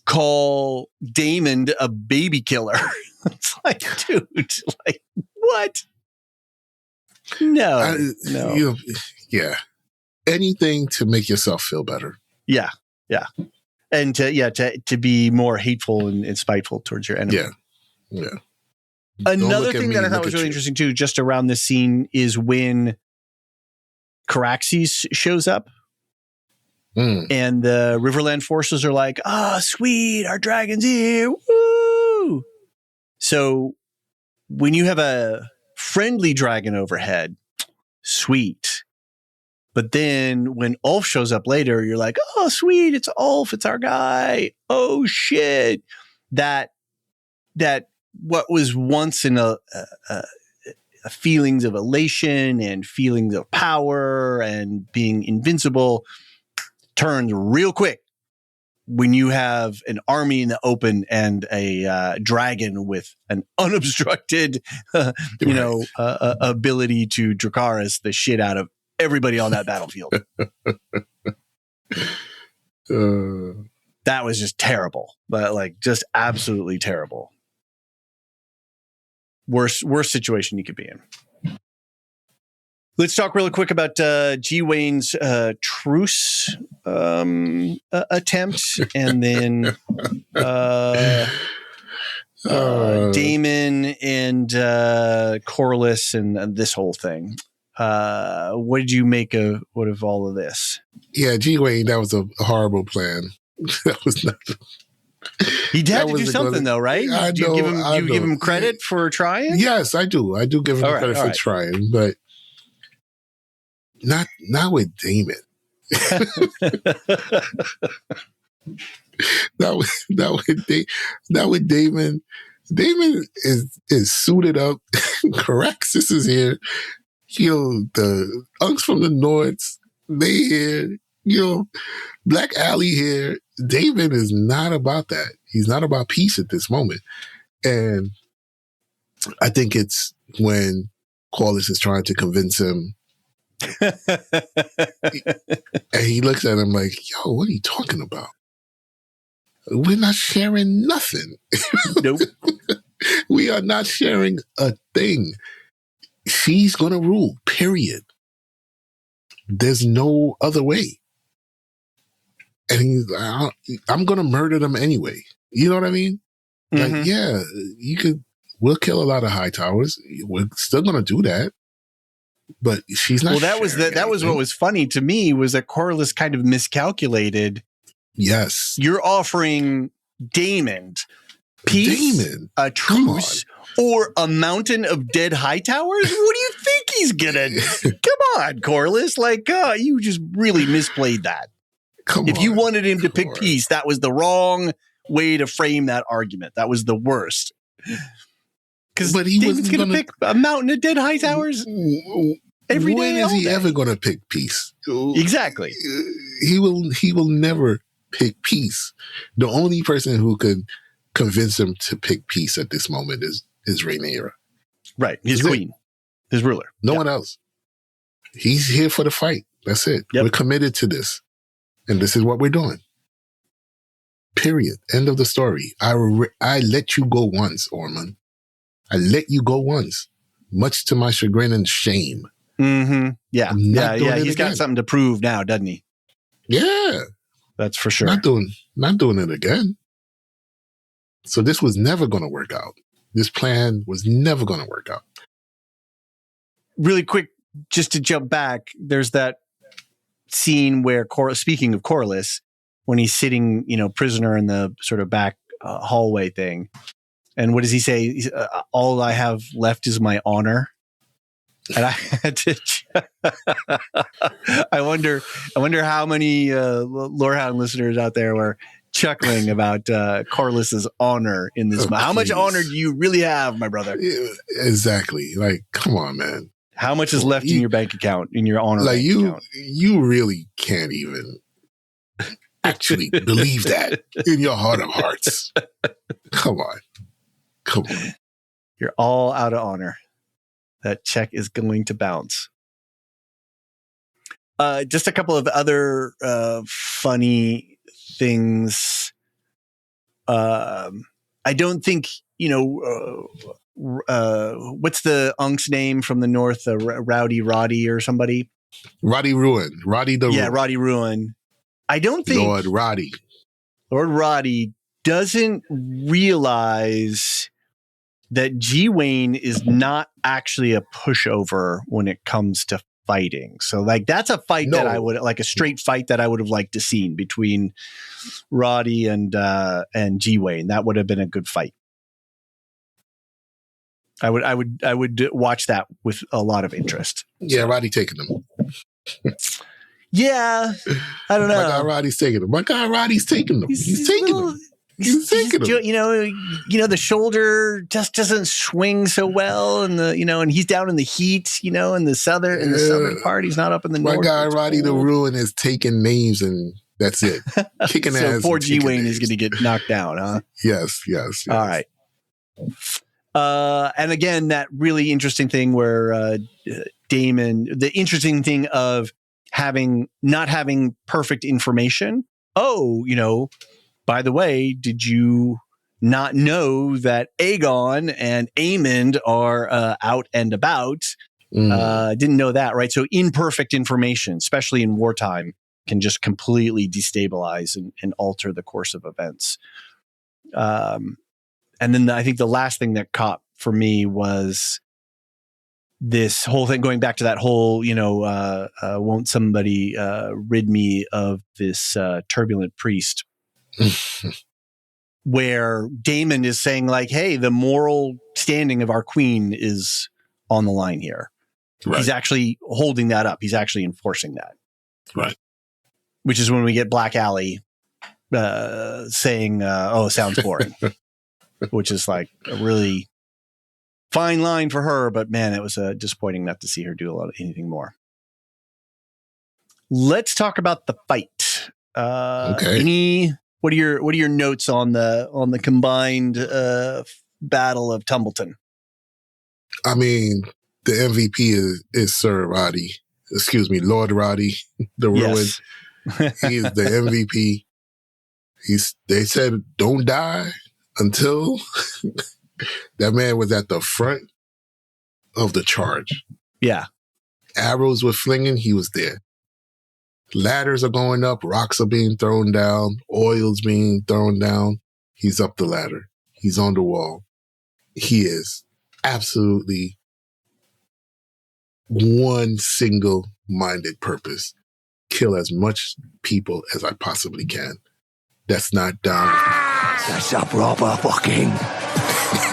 call Damon a baby killer. It's like, dude, like, what? No. Yeah. Anything to make yourself feel better. Yeah. And to be more hateful and spiteful towards your enemy. Yeah. Another thing that I thought was really interesting too, just around this scene, is when Caraxes shows up and the Riverland forces are like, sweet, our dragon's here. Woo! So when you have a friendly dragon overhead, sweet. But then when Ulf shows up later, you're like, oh, sweet, it's Ulf, it's our guy. Oh, shit. That what was once in a feelings of elation and feelings of power and being invincible turns real quick when you have an army in the open and a dragon with an unobstructed, ability to Dracarys the shit out of everybody on that battlefield. That was just terrible, but like just absolutely terrible. Worst situation you could be in. Let's talk really quick about G. Wayne's truce attempt, and then Damon and Corliss and this whole thing. What did you make of all of this? Yeah, G. Wayne, that was a horrible plan. That was not. He had to do something, though, right? Do you give him credit for trying? Yes, I do. I do give him credit for trying, but not with Damon. not with Damon. Damon is suited up. Caraxus is here. The Unks from the North, they here. Black Alley here. Damon is not about that. He's not about peace at this moment. And I think it's when Corliss is trying to convince him. And he looks at him like, yo, what are you talking about? We're not sharing nothing. Nope. We are not sharing a thing. She's going to rule, period. There's no other way. And he's like, I'm going to murder them anyway. You know what I mean? Mm-hmm. Like, yeah, we'll kill a lot of high towers. We're still going to do that. But she's not. Well, that was what was funny to me, was that Corliss kind of miscalculated. Yes. You're offering Damon peace, a truce, or a mountain of dead high towers? What do you think he's gonna Come on, Corliss. Like, you just really misplayed that. If you wanted him to pick peace, that was the wrong way to frame that argument. That was the worst. Because Damon's going to pick a mountain of dead high towers every day. When is he ever going to pick peace? Exactly. He will never pick peace. The only person who could convince him to pick peace at this moment is Rhaenyra. Right. His queen. His ruler. No one else. He's here for the fight. That's it. Yep. We're committed to this. And this is what we're doing. Period. End of the story. I let you go once, Ormond. I let you go once, much to my chagrin and shame. Mm-hmm. Yeah. Yeah. He's got something to prove now, doesn't he? Yeah. That's for sure. Not doing it again. So this was never going to work out. This plan was never going to work out. Really quick, just to jump back, there's that scene where, speaking of Corliss, when he's sitting, prisoner in the sort of back hallway thing. And what does he say? All I have left is my honor. And I had to. I wonder how many Lorehound listeners out there were chuckling about Corliss's honor in this. How much honor do you really have, my brother? Exactly. Like, come on, man. How much is left in your bank account, in your honor? Like, account? You really can't even actually believe that in your heart of hearts. Come on. You're all out of honor. That check is going to bounce. Just a couple of other funny things. I don't think, what's the Unk's name from the north? Rowdy Roddy or somebody? Roddy Ruin. Roddy Ruin. I don't think Lord Roddy doesn't realize that G. Wayne is not actually a pushover when it comes to fighting. So like, that's a fight that I would like, a straight fight that I would have liked to see between Roddy and G. Wayne. That would have been a good fight. I would watch that with a lot of interest. Yeah, Roddy taking them. Yeah, I don't know. My guy Roddy's taking them. He's taking them. He's taking them. The shoulder just doesn't swing so well, and and he's down in the heat. In the southern part, he's not up in the north. My guy Roddy the Ruin is taking names, and that's it. Kicking so ass. Poor G. Wayne is going to get knocked down, huh? Yes. All right. And again, that really interesting thing where Damon, the interesting thing of not having perfect information. Oh, by the way, did you not know that Aegon and Aemond are out and about. Didn't know that, right? So imperfect information, especially in wartime, can just completely destabilize and alter the course of events. And then I think the last thing that caught for me was this whole thing going back to that whole, won't somebody rid me of this turbulent priest, where Daemon is saying like, hey, the moral standing of our queen is on the line here. Right. He's actually holding that up. He's actually enforcing that. Right. Which is when we get Black Alley saying, it sounds boring, which is like a really fine line for her. But man, it was disappointing not to see her do anything more. Let's talk about the fight. Okay. What are your notes on the combined battle of Tumbleton? I mean, the MVP is Sir Roddy. Excuse me, Lord Roddy, the Ruin. Yes. He is the MVP. They said, don't die until that man was at the front of the charge. Yeah. Arrows were flinging. He was there. Ladders are going up. Rocks are being thrown down. Oil's being thrown down. He's up the ladder. He's on the wall. He is absolutely one single-minded purpose. Kill as much people as I possibly can. That's not down. That's a proper fucking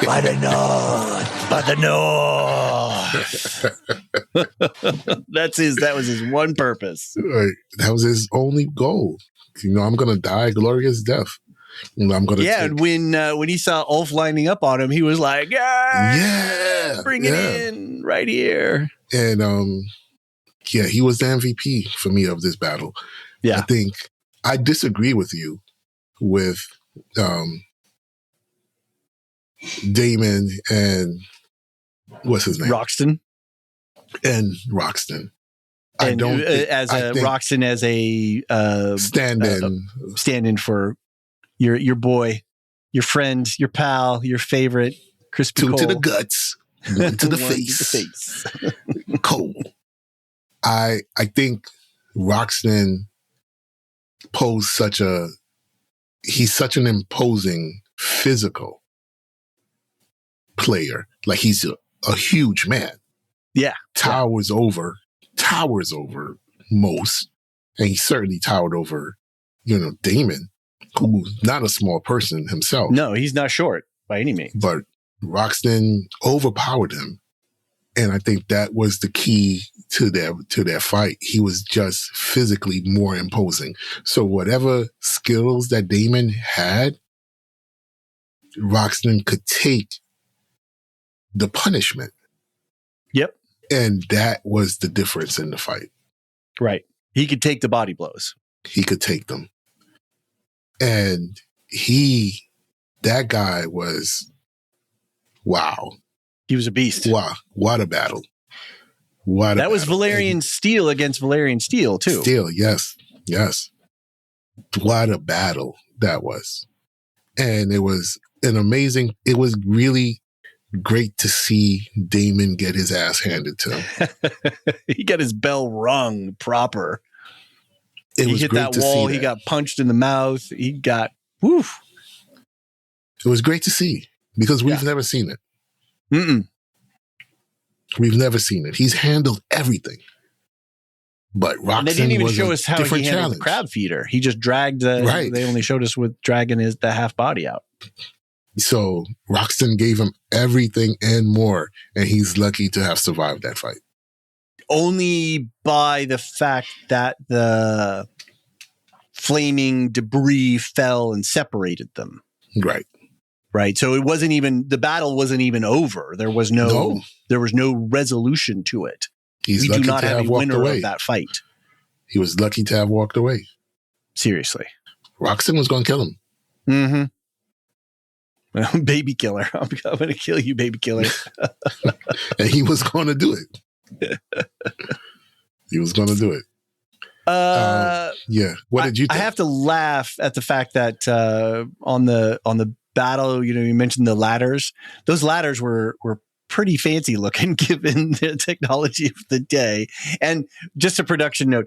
by the north. By the north. That was his one purpose. Right. That was his only goal. I'm gonna die a glorious death. I'm gonna and when he saw Ulf lining up on him, he was like, bring it in right here. And he was the MVP for me of this battle. Yeah. I think I disagree with you with Daemon and what's his name? Roxton. And Roxton. And Roxton as a stand-in for your boy, your friend, your pal, your favorite, Crispy Cole. To the guts, one to the face. Cole. I think Roxton he's such an imposing physical player. Like he's a huge man. Yeah. Towers over most. And he certainly towered over, Daemon, who's not a small person himself. No, he's not short by any means. But Roxton overpowered him. And I think that was the key to their fight. He was just physically more imposing. So whatever skills that Daemon had, Roxton could take the punishment. Yep. And that was the difference in the fight. Right. He could take the body blows. He could take them. And that guy was, wow. He was a beast. Wow. What a battle. That was Valyrian Steel against Valyrian Steel, too. Steel, yes. Yes. What a battle that was. And it was it was really great to see Daemon get his ass handed to him. He got his bell rung proper. He hit that wall. He got punched in the mouth. He got, woof. It was great to see because we've never seen it. Mm-mm. We've never seen it. He's handled everything. But Roxton they didn't even show us how he handled challenge. The crab feeder. He just dragged right. They only showed us with dragging the half body out. So Roxton gave him everything and more, and he's lucky to have survived that fight. Only by the fact that the flaming debris fell and separated them. Right. Right. So the battle wasn't even over. There was no resolution to it. We do not have a winner of that fight. He was lucky to have walked away. Seriously. Roxton was going to kill him. Mm-hmm. Baby killer. I'm going to kill you, baby killer. And he was going to do it. He was going to do it. What did you think? I have to laugh at the fact that on the battle, you mentioned the ladders. Those ladders were pretty fancy looking given the technology of the day. And just a production note,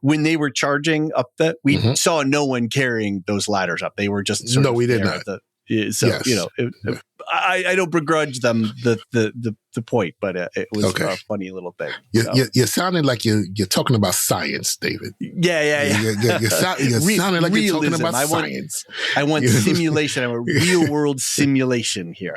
when they were charging up we saw no one carrying those ladders up. They were just sort of we did not. I don't begrudge them the point, but it was a funny little thing. You're sounding like you're talking about science, David. Yeah. You're sounding like you're talking about science. I want simulation. I want real world simulation here.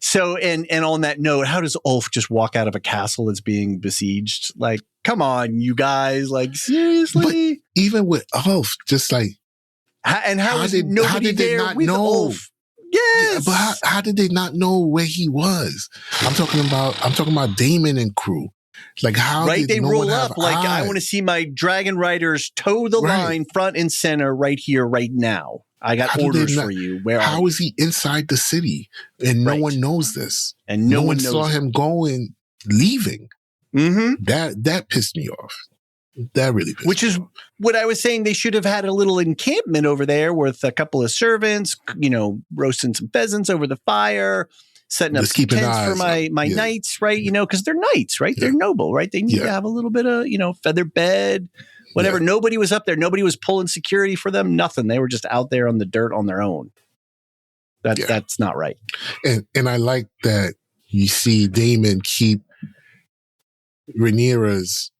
So, and on that note, how does Ulf just walk out of a castle that's being besieged? Like, come on, you guys! Like, seriously? But even with Ulf, just like, how did nobody there with Ulf? Yes, but how did they not know where he was? I'm talking about Damon and crew. Like, how did they no roll one have up? Like, I want to see my dragon riders toe the line front and center right here, right now. I got orders for you. How is he inside the city and no one knows this? And no one saw him going, leaving. Mm-hmm. That pissed me off. That really pissed me off. Which is what I was saying. They should have had a little encampment over there with a couple of servants, roasting some pheasants over the fire, setting up some tents for my knights, right? Because they're knights, right? Yeah. They're noble, right? They need to have a little bit of, feather bed. Whatever. Yeah. Nobody was up there. Nobody was pulling security for them. Nothing. They were just out there on the dirt on their own. That's not right. And I like that you see Damon keep Rhaenyra's,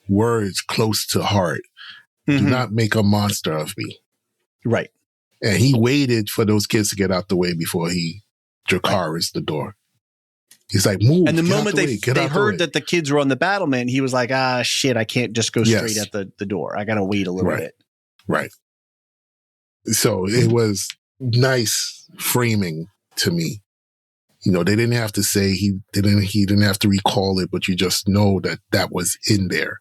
words close to heart. Mm-hmm. Do not make a monster of me. Right. And he waited for those kids to get out the way before he Dracarys the door. He's like, move. And the moment they heard that the kids were on the battlement, he was like, shit, I can't just go straight at the door. I got to wait a little bit. Right. So it was nice framing to me. They didn't have to say, he didn't have to recall it, but you just know that was in there.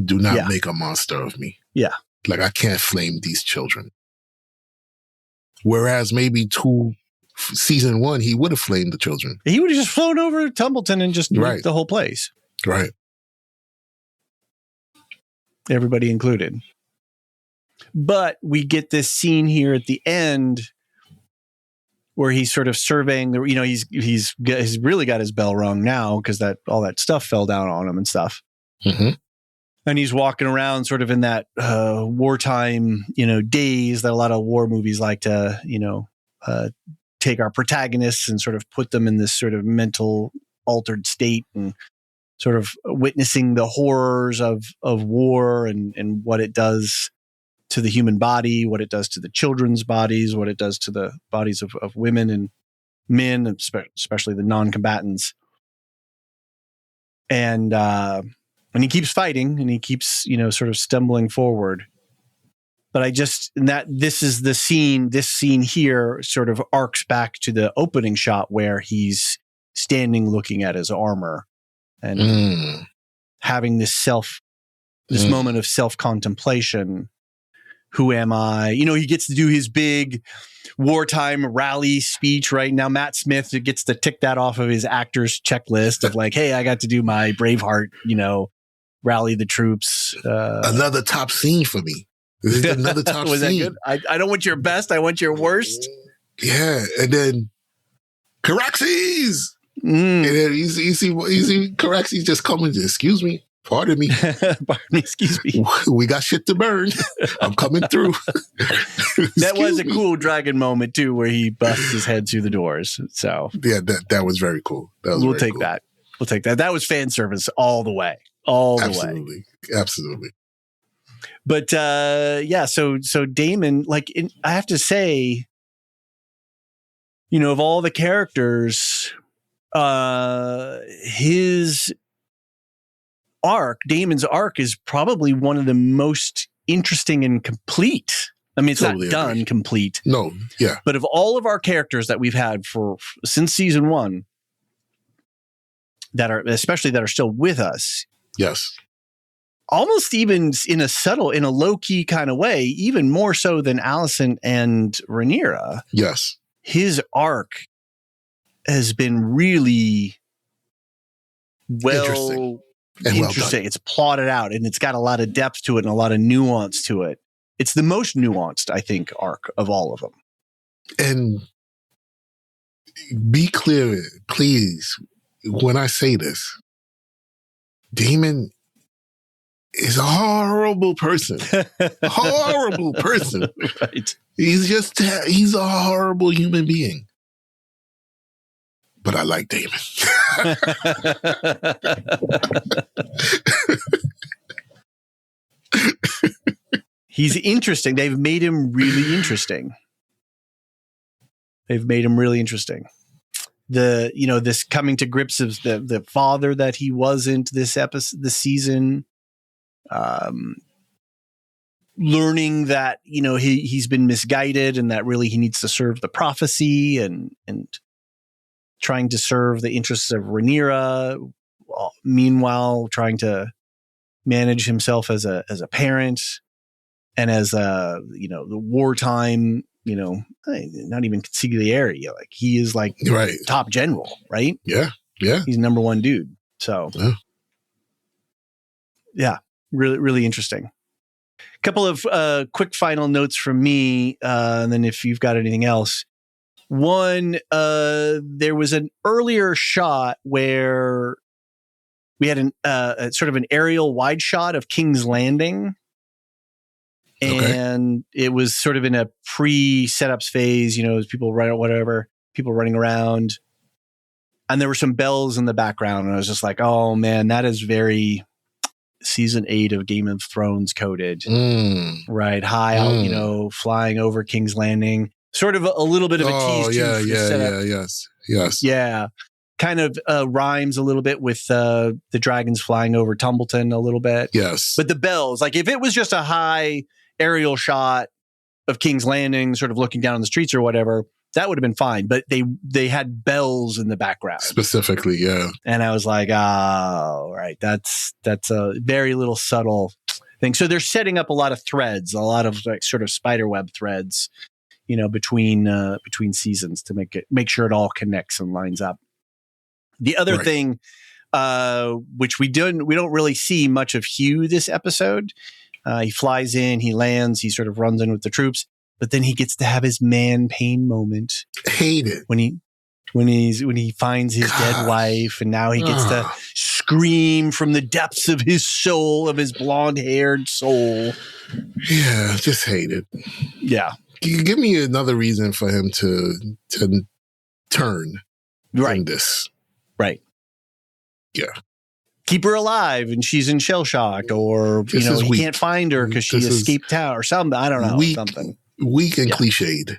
Do not make a monster of me. Yeah. Like, I can't flame these children. Whereas maybe season 1, he would have flamed the children. He would have just flown over Tumbleton and just nuked the whole place. Right. Everybody included. But we get this scene here at the end where he's sort of surveying he's really got his bell rung now because all that stuff fell down on him and stuff. Mm-hmm. And he's walking around sort of in that wartime, days that a lot of war movies like to, take our protagonists and sort of put them in this sort of mental altered state and sort of witnessing the horrors of war and what it does to the human body, what it does to the children's bodies, what it does to the bodies of women and men, especially the non-combatants. And he keeps fighting and he keeps, sort of stumbling forward. But this is the scene, this scene here sort of arcs back to the opening shot where he's standing looking at his armor and having this moment of self-contemplation. Who am I? He gets to do his big wartime rally speech right now. Matt Smith gets to tick that off of his actor's checklist of like, hey, I got to do my Braveheart, rally the troops. Another top scene for me. This is another top was scene. That good? I don't want your best. I want your worst. Yeah. And then Caraxes. And then you see Caraxes just coming. Excuse me. Pardon me. Excuse me. We got shit to burn. I'm coming through. That was a cool dragon moment too, where he busts his head through the doors. So yeah, that was very cool. We'll take that. We'll take that. That was fan service all the way. Absolutely. But so Damon, I have to say, of all the characters, Damon's arc is probably one of the most interesting and complete. I mean, it's totally not done complete. No, yeah. But of all of our characters that we've had since season 1, that are still with us. Yes. Almost even in a low-key kind of way, even more so than Alicent and Rhaenyra. Yes. His arc has been really interesting. Well done. It's plotted out and it's got a lot of depth to it and a lot of nuance to it. it's the most nuanced, I think, arc of all of them. And be clear, please, when I say this, Damon is a horrible person. Horrible person. Right. He's a horrible human being. But I like Damon. He's interesting. They've made him really interesting. This coming to grips of the father that he wasn't this season. Learning that, he's been misguided and that really he needs to serve the prophecy and trying to serve the interests of Rhaenyra, meanwhile trying to manage himself as a parent and as the wartime, not even consigliere. Like he is like top general, right? Yeah. Yeah. He's number one dude. So yeah, really, really interesting. A couple of quick final notes from me. And then if you've got anything else. One, there was an earlier shot where we had a sort of an aerial wide shot of King's Landing. And it was sort of in a pre-setups phase, people running around. And there were some bells in the background. And I was just like, oh man, that is very season 8 of Game of Thrones coded. Right. High out, flying over King's Landing. Sort of a little bit of a tease. Yes. Yeah. Kind of rhymes a little bit with the dragons flying over Tumbleton a little bit. Yes. But the bells, like if it was just a high aerial shot of King's Landing, sort of looking down on the streets or whatever, that would have been fine. But they had bells in the background. Specifically, yeah. And I was like, oh, right. That's a very little subtle thing. So they're setting up a lot of threads, a lot of like sort of spiderweb threads, between seasons to make sure it all connects and lines up. The other thing, which we don't really see much of Hugh this episode. He flies in, he lands, he sort of runs in with the troops, but then he gets to have his man pain moment. Hate it when he finds his dead wife, and now he gets to scream from the depths of his soul, of his blonde-haired soul. Yeah, just hate it. Yeah. Give me another reason for him to turn from this. Right. Yeah. Keep her alive and she's in shell shock, or he can't find her because she escaped town or something. I don't know. Something weak and cliched.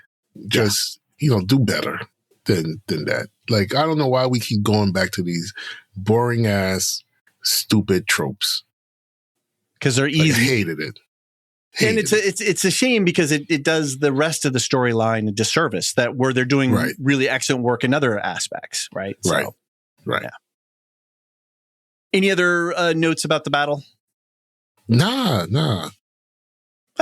Just do better than that. Like, I don't know why we keep going back to these boring ass stupid tropes. Because they're easy. I hated it. And it's a shame because it does the rest of the storyline a disservice where they're doing really excellent work in other aspects, right? Right. Yeah. Any other notes about the battle? Nah. I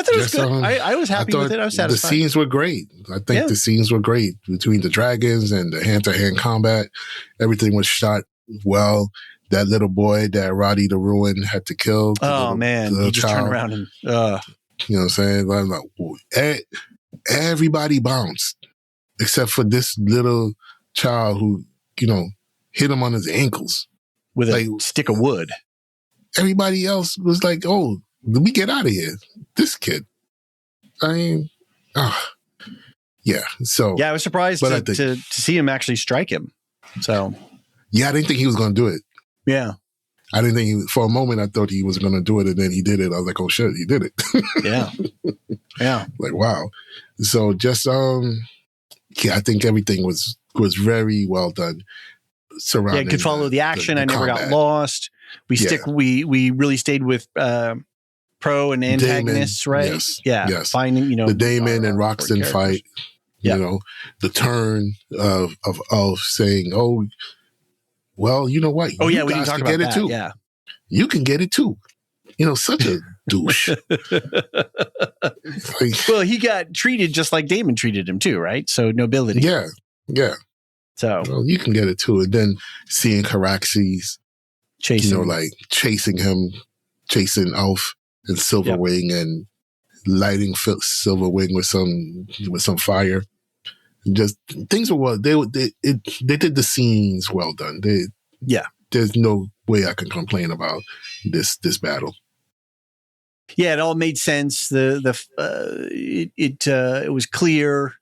thought it was good. I was happy with it. I was satisfied. The scenes were great. I think the scenes were great between the dragons and the hand-to-hand combat. Everything was shot well. That little boy that Roddy the Ruin had to kill. He just turned around and... You know what I'm saying? I'm like, everybody bounced except for this little child who, hit him on his ankles. With a stick of wood. Everybody else was like, oh, let me get out of here. This kid. I mean, yeah. So yeah, I was surprised to see him actually strike him. So yeah, I didn't think he was going to do it. Yeah. I didn't think for a moment I thought he was going to do it, and then he did it. I was like, oh shit, he did it. Yeah. Yeah. Like, wow. So just, I think everything was very well done. Surrounding could follow the action. I never got lost. We really stayed with pro and antagonists, Damon, right? Yes, yeah. Yes. Finding, the Damon and Roxton fight, the turn of saying, oh, well, you know what? Oh, yeah, we can talk about that. Too. Yeah. You can get it too. Such a douche. Well, he got treated just like Damon treated him too, right? So nobility. Yeah. Yeah. So you can get it too. And then seeing Caraxes chasing him, chasing Elf and Silverwing and lighting Silverwing with some fire. Just things were well. They did the scenes well done. There's no way I can complain about this battle. Yeah, it all made sense. It was clear.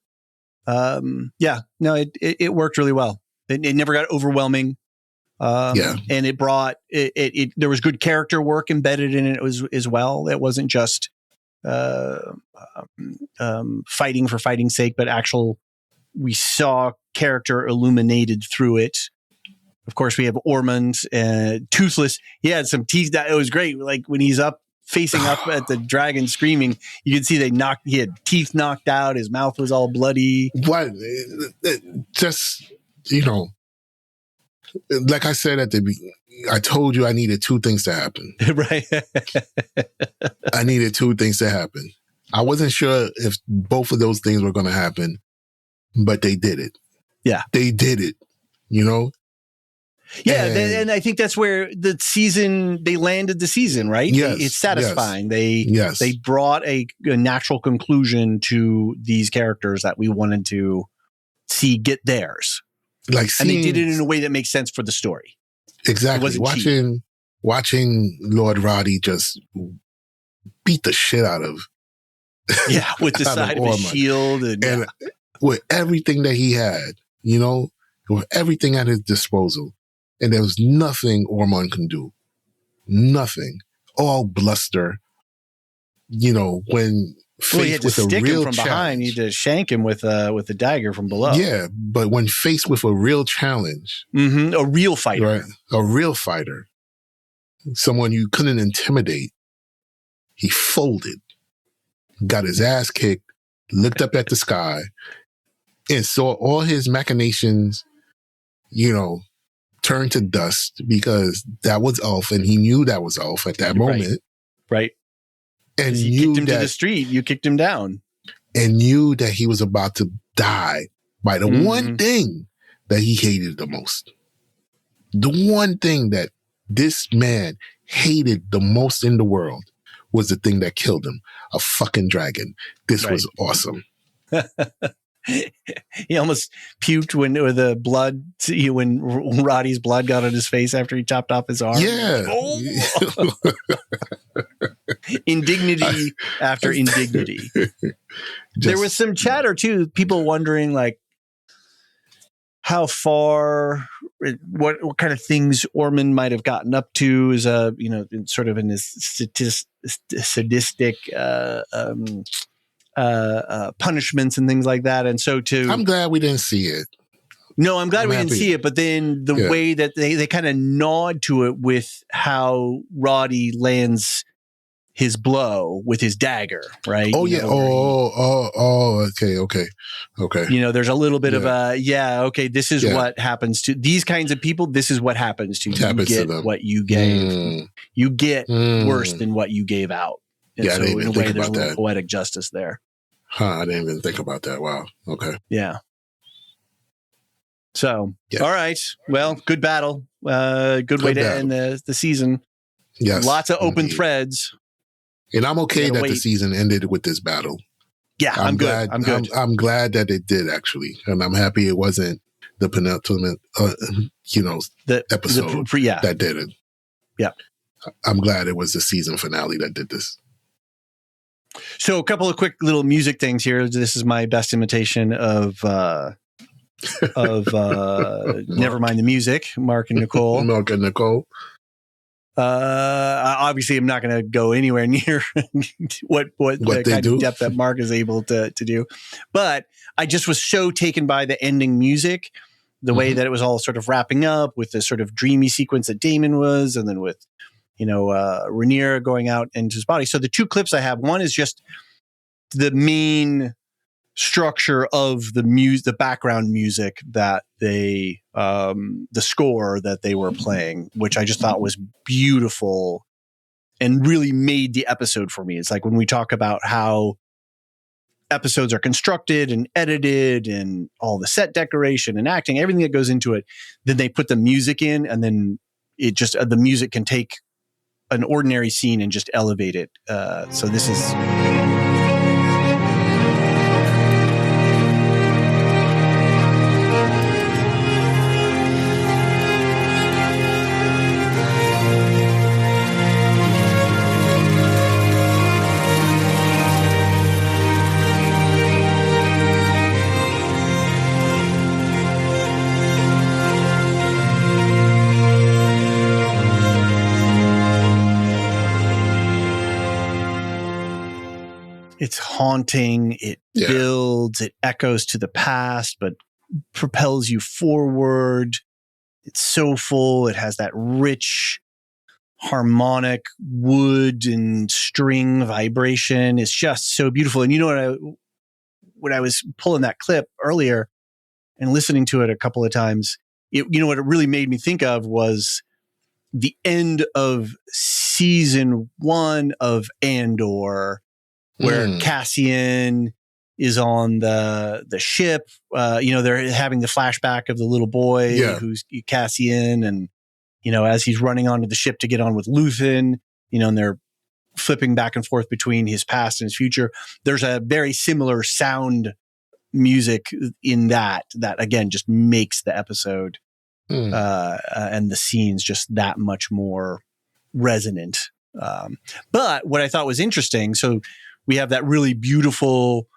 It worked really well. It never got overwhelming. And it brought it. There was good character work embedded in it as well. It wasn't just fighting for fighting's sake, but we saw character illuminated through it. Of course, we have Ormond, toothless. He had some teeth. It was great. Like when he's facing up at the dragon screaming, you could see he had teeth knocked out. His mouth was all bloody. What? Just, like I said at the beginning, I told you I needed two things to happen. Right. I needed two things to happen. I wasn't sure if both of those things were going to happen, but they did it. Yeah. They did it, Yeah, and I think that's where they landed the season, right? Yes. It's satisfying. Yes. They brought a natural conclusion to these characters that we wanted to see get theirs. And they did it in a way that makes sense for the story. Exactly. Watching Lord Roddy just beat the shit out of with the side of his shield and with everything that he had, with everything at his disposal. And there was nothing Ormond can do. Nothing. All bluster. When faced with a real from challenge. Behind, you had to shank him with a dagger from below. Yeah, but when faced with a real challenge. Mm-hmm, a real fighter. Right, a real fighter. Someone you couldn't intimidate. He folded. Got his ass kicked. Looked up at the sky. And saw all his machinations, turn to dust because that was Ulf, and he knew that was Ulf at that moment. Right. And you kicked him to the street. You kicked him down. And knew that he was about to die by the one thing that he hated the most. The one thing that this man hated the most in the world was the thing that killed him. A fucking dragon. This was awesome. He almost puked when Roddy's blood got on his face after he chopped off his arm. Yeah. Indignity after indignity. There was some chatter too. People wondering how far, what kind of things Ormond might have gotten up to as sort of in this sadistic, punishments and things like that. And so I'm glad we didn't see it. No, I'm glad we didn't see it. But then the way that they kind of nod to it with how Roddy lands his blow with his dagger, right? Oh, okay. There's a little bit of this is what happens to these kinds of people. This is what happens to you. You get what you gave. You get worse than what you gave out. And so in a way, there's a little poetic justice there. I didn't even think about that. Wow. Okay. Yeah. So, all right. Well, good battle. Good way to end the season. Yes. Lots of open threads. And I'm okay that the season ended with this battle. Yeah, I'm good. I'm good. I'm glad that it did, actually. And I'm happy it wasn't the penultimate, episode that did it. Yeah. I'm glad it was the season finale that did this. So a couple of quick little music things here. This is my best imitation of Never Mind the Music, Mark and Nicole. Mark and Nicole. Obviously, I'm not going to go anywhere near what the kind of depth that Mark is able to do. But I just was so taken by the ending music, the way that it was all sort of wrapping up with this sort of dreamy sequence that Damon was, and then with Rhaenyra going out into his body. So the two clips I have, one is just the main structure of the background music that the score that they were playing, which I just thought was beautiful and really made the episode for me. It's like when we talk about how episodes are constructed and edited and all the set decoration and acting, everything that goes into it, then they put the music in, and then it just, the music can take an ordinary scene and just elevate it. So this is It's haunting. It builds. It echoes to the past, but propels you forward. It's soulful. It has that rich harmonic wood and string vibration. It's just so beautiful. And you know what? When I was pulling that clip earlier and listening to it a couple of times, you know what it really made me think of was the end of season 1 of Andor, where Cassian is on the ship. They're having the flashback of the little boy who's Cassian, and as he's running onto the ship to get on with Luthen, and they're flipping back and forth between his past and his future. There's a very similar sound music in that again just makes the episode and the scenes just that much more resonant. But what I thought was interesting, so we have that really beautiful,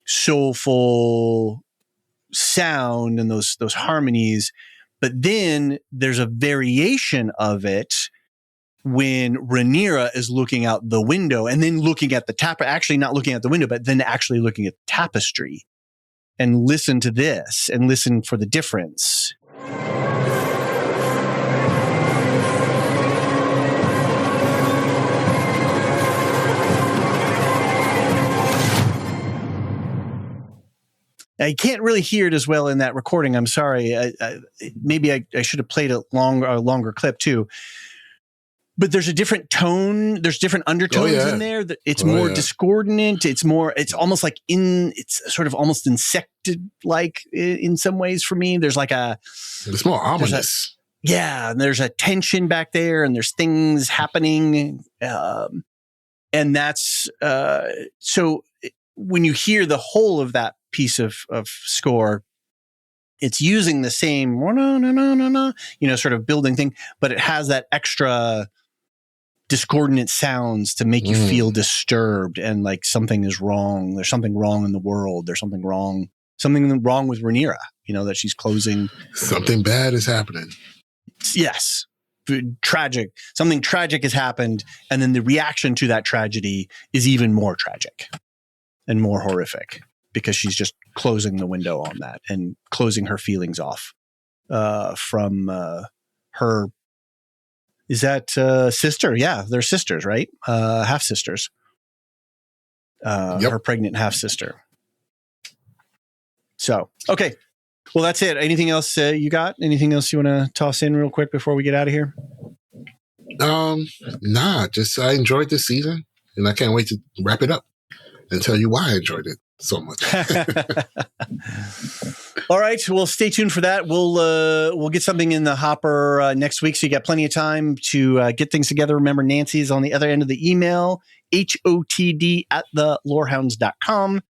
soulful sound and those harmonies, but then there's a variation of it when Rhaenyra is looking out the window and then looking at the actually not looking at the window, but then actually looking at the tapestry. And listen to this and listen for the difference. I can't really hear it as well in that recording. I'm sorry. Maybe I should have played a longer clip too. But there's a different tone. There's different undertones in there. It's more discordant. It's almost like it's sort of almost insected-like in some ways for me. There's like it's more ominous. And there's a tension back there, and there's things happening. And that's, so when you hear the whole of that piece of score, it's using the same, sort of building thing, but it has that extra discordant sounds to make you feel disturbed and like something is wrong. There's something wrong in the world. There's something wrong with Rhaenyra, that she's closing. Something bad is happening. Yes. Tragic. Something tragic has happened. And then the reaction to that tragedy is even more tragic and more horrific because she's just closing the window on that and closing her feelings off from her. Is that sister? Yeah, they're sisters, right? Half sisters. Her pregnant half sister. So, okay. Well, that's it. Anything else you got? Anything else you want to toss in real quick before we get out of here? Nah, just I enjoyed this season and I can't wait to wrap it up and tell you why I enjoyed it so much. All right. Well, stay tuned for that. We'll get something in the hopper next week. So you got plenty of time to get things together. Remember, Nancy's on the other end of the email, hotd@thelorehounds.com.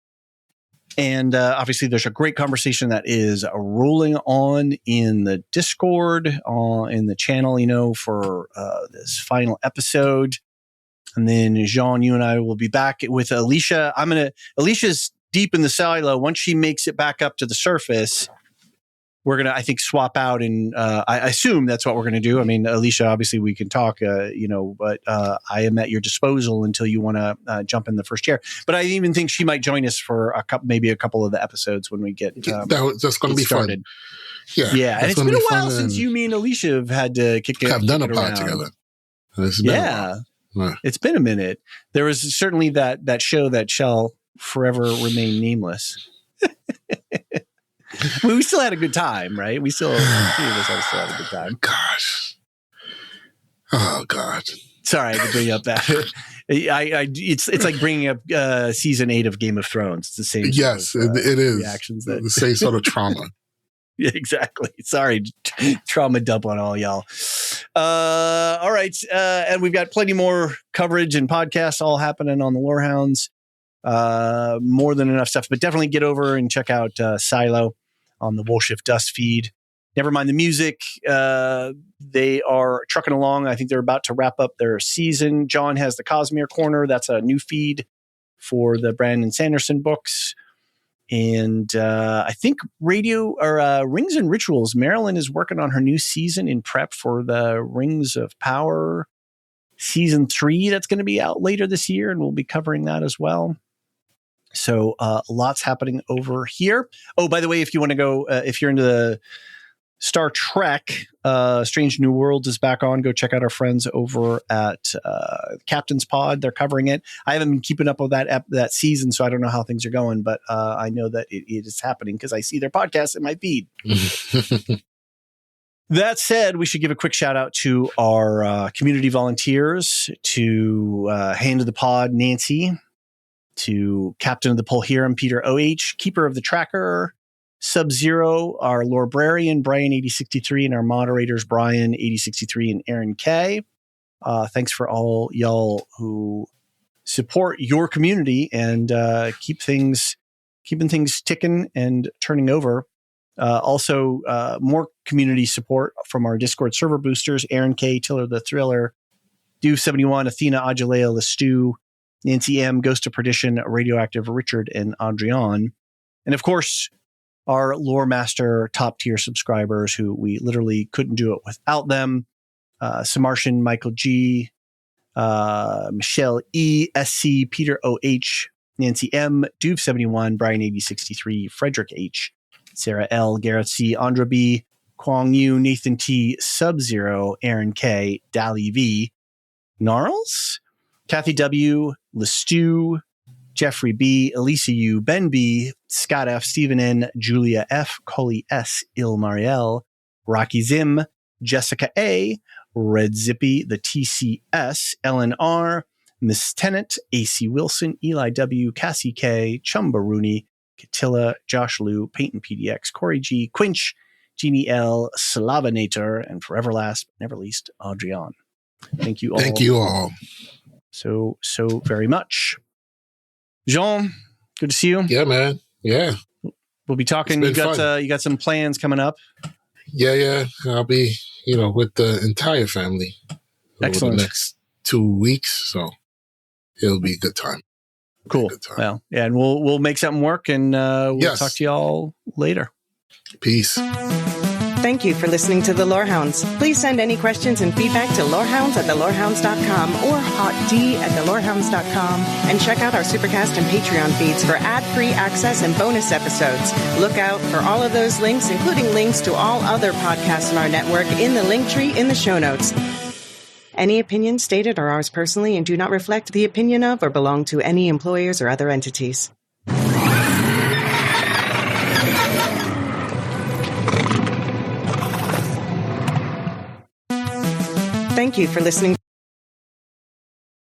And obviously, there's a great conversation that is rolling on in the Discord, in the channel, for this final episode. And then, Jean, you and I will be back with Alicia. Alicia's deep in the silo. Once she makes it back up to the surface, we're going to, I think, swap out. And I assume that's what we're going to do. I mean, Alicia, obviously we can talk, but I am at your disposal until you want to jump in the first chair. But I even think she might join us for maybe a couple of the episodes when we get that's going to be started. Fun. Yeah. And it's been a while since you, me, and Alicia have had to have done a pod together. It's been a minute. There was certainly that show that shall forever remain nameless. We still had a good time, right? We still had a good time. Gosh. Oh God. Sorry, I had to bring up that. It's like bringing up season 8 of Game of Thrones. It's the same. Yes, it is. Reactions the same sort of trauma. Yeah, exactly. Sorry, trauma dump on all y'all. All right, and we've got plenty more coverage and podcasts all happening on the Lorehounds. More than enough stuff, but definitely get over and check out Silo on the Woolshift Dust feed. Never mind the music. They are trucking along. I think they're about to wrap up their season. John has the Cosmere Corner. That's a new feed for the Brandon Sanderson books. And I think Rings and Rituals. Marilyn is working on her new season in prep for the Rings of Power season 3 that's going to be out later this year, and we'll be covering that as well. So lots happening over here. Oh, by the way, if you want to go, if you're into the Star Trek, Strange New Worlds is back on. Go check out our friends over at Captain's Pod. They're covering it. I haven't been keeping up with that season, so I don't know how things are going, but I know that it is happening because I see their podcast in my feed. That said, we should give a quick shout out to our community volunteers, to Hand of the Pod, Nancy, to Captain of the Poll Hiram, Peter OH, Keeper of the Tracker, Sub-Zero, our librarian, Brian 8063, and our moderators, Brian 8063 and Aaron K. Thanks for all y'all who support your community and keeping things ticking and turning over. Also, more community support from our Discord server boosters, Aaron K, Tiller the Thriller, Duve71, Athena, Ajalea, Lestu, Nancy M, Ghost of Perdition, Radioactive Richard, and Adrian. And of course, our Lore Master top tier subscribers who we literally couldn't do it without them. Samartian, Michael G, Michelle E, SC, Peter OH, Nancy M, Duve71, Brian 8063, Frederick H, Sarah L, Gareth C, Andra B, Kwong Yu, Nathan T, Sub-Zero, Aaron K, Dali V, Gnarls, Kathy W, Lestu, Jeffrey B, Elisa U, Ben B, Scott F, Stephen N, Julia F, Coley S, Il Mariel, Rocky Zim, Jessica A, Red Zippy, the TCS, Ellen R, Miss Tennant, AC Wilson, Eli W, Cassie K, Chumba Rooney, Catilla, Josh Liu, Peyton PDX, Corey G, Quinch, Jeannie L, Slavanator, and forever last but never least, Adrian. Thank you all. Thank you all. So very much. Jean, good to see you. Yeah, man. Yeah. We'll be talking. You got some plans coming up. Yeah. I'll be, with the entire family. Excellent. Over the next 2 weeks. So it'll be a good time. Cool. Well, yeah, and we'll make something work, and we'll talk to y'all later. Peace. Thank you for listening to The Lorehounds. Please send any questions and feedback to lorehounds@thelorehounds.com or hotd@thelorehounds.com, and check out our Supercast and Patreon feeds for ad-free access and bonus episodes. Look out for all of those links, including links to all other podcasts in our network, in the link tree in the show notes. Any opinions stated are ours personally and do not reflect the opinion of or belong to any employers or other entities. Thank you for listening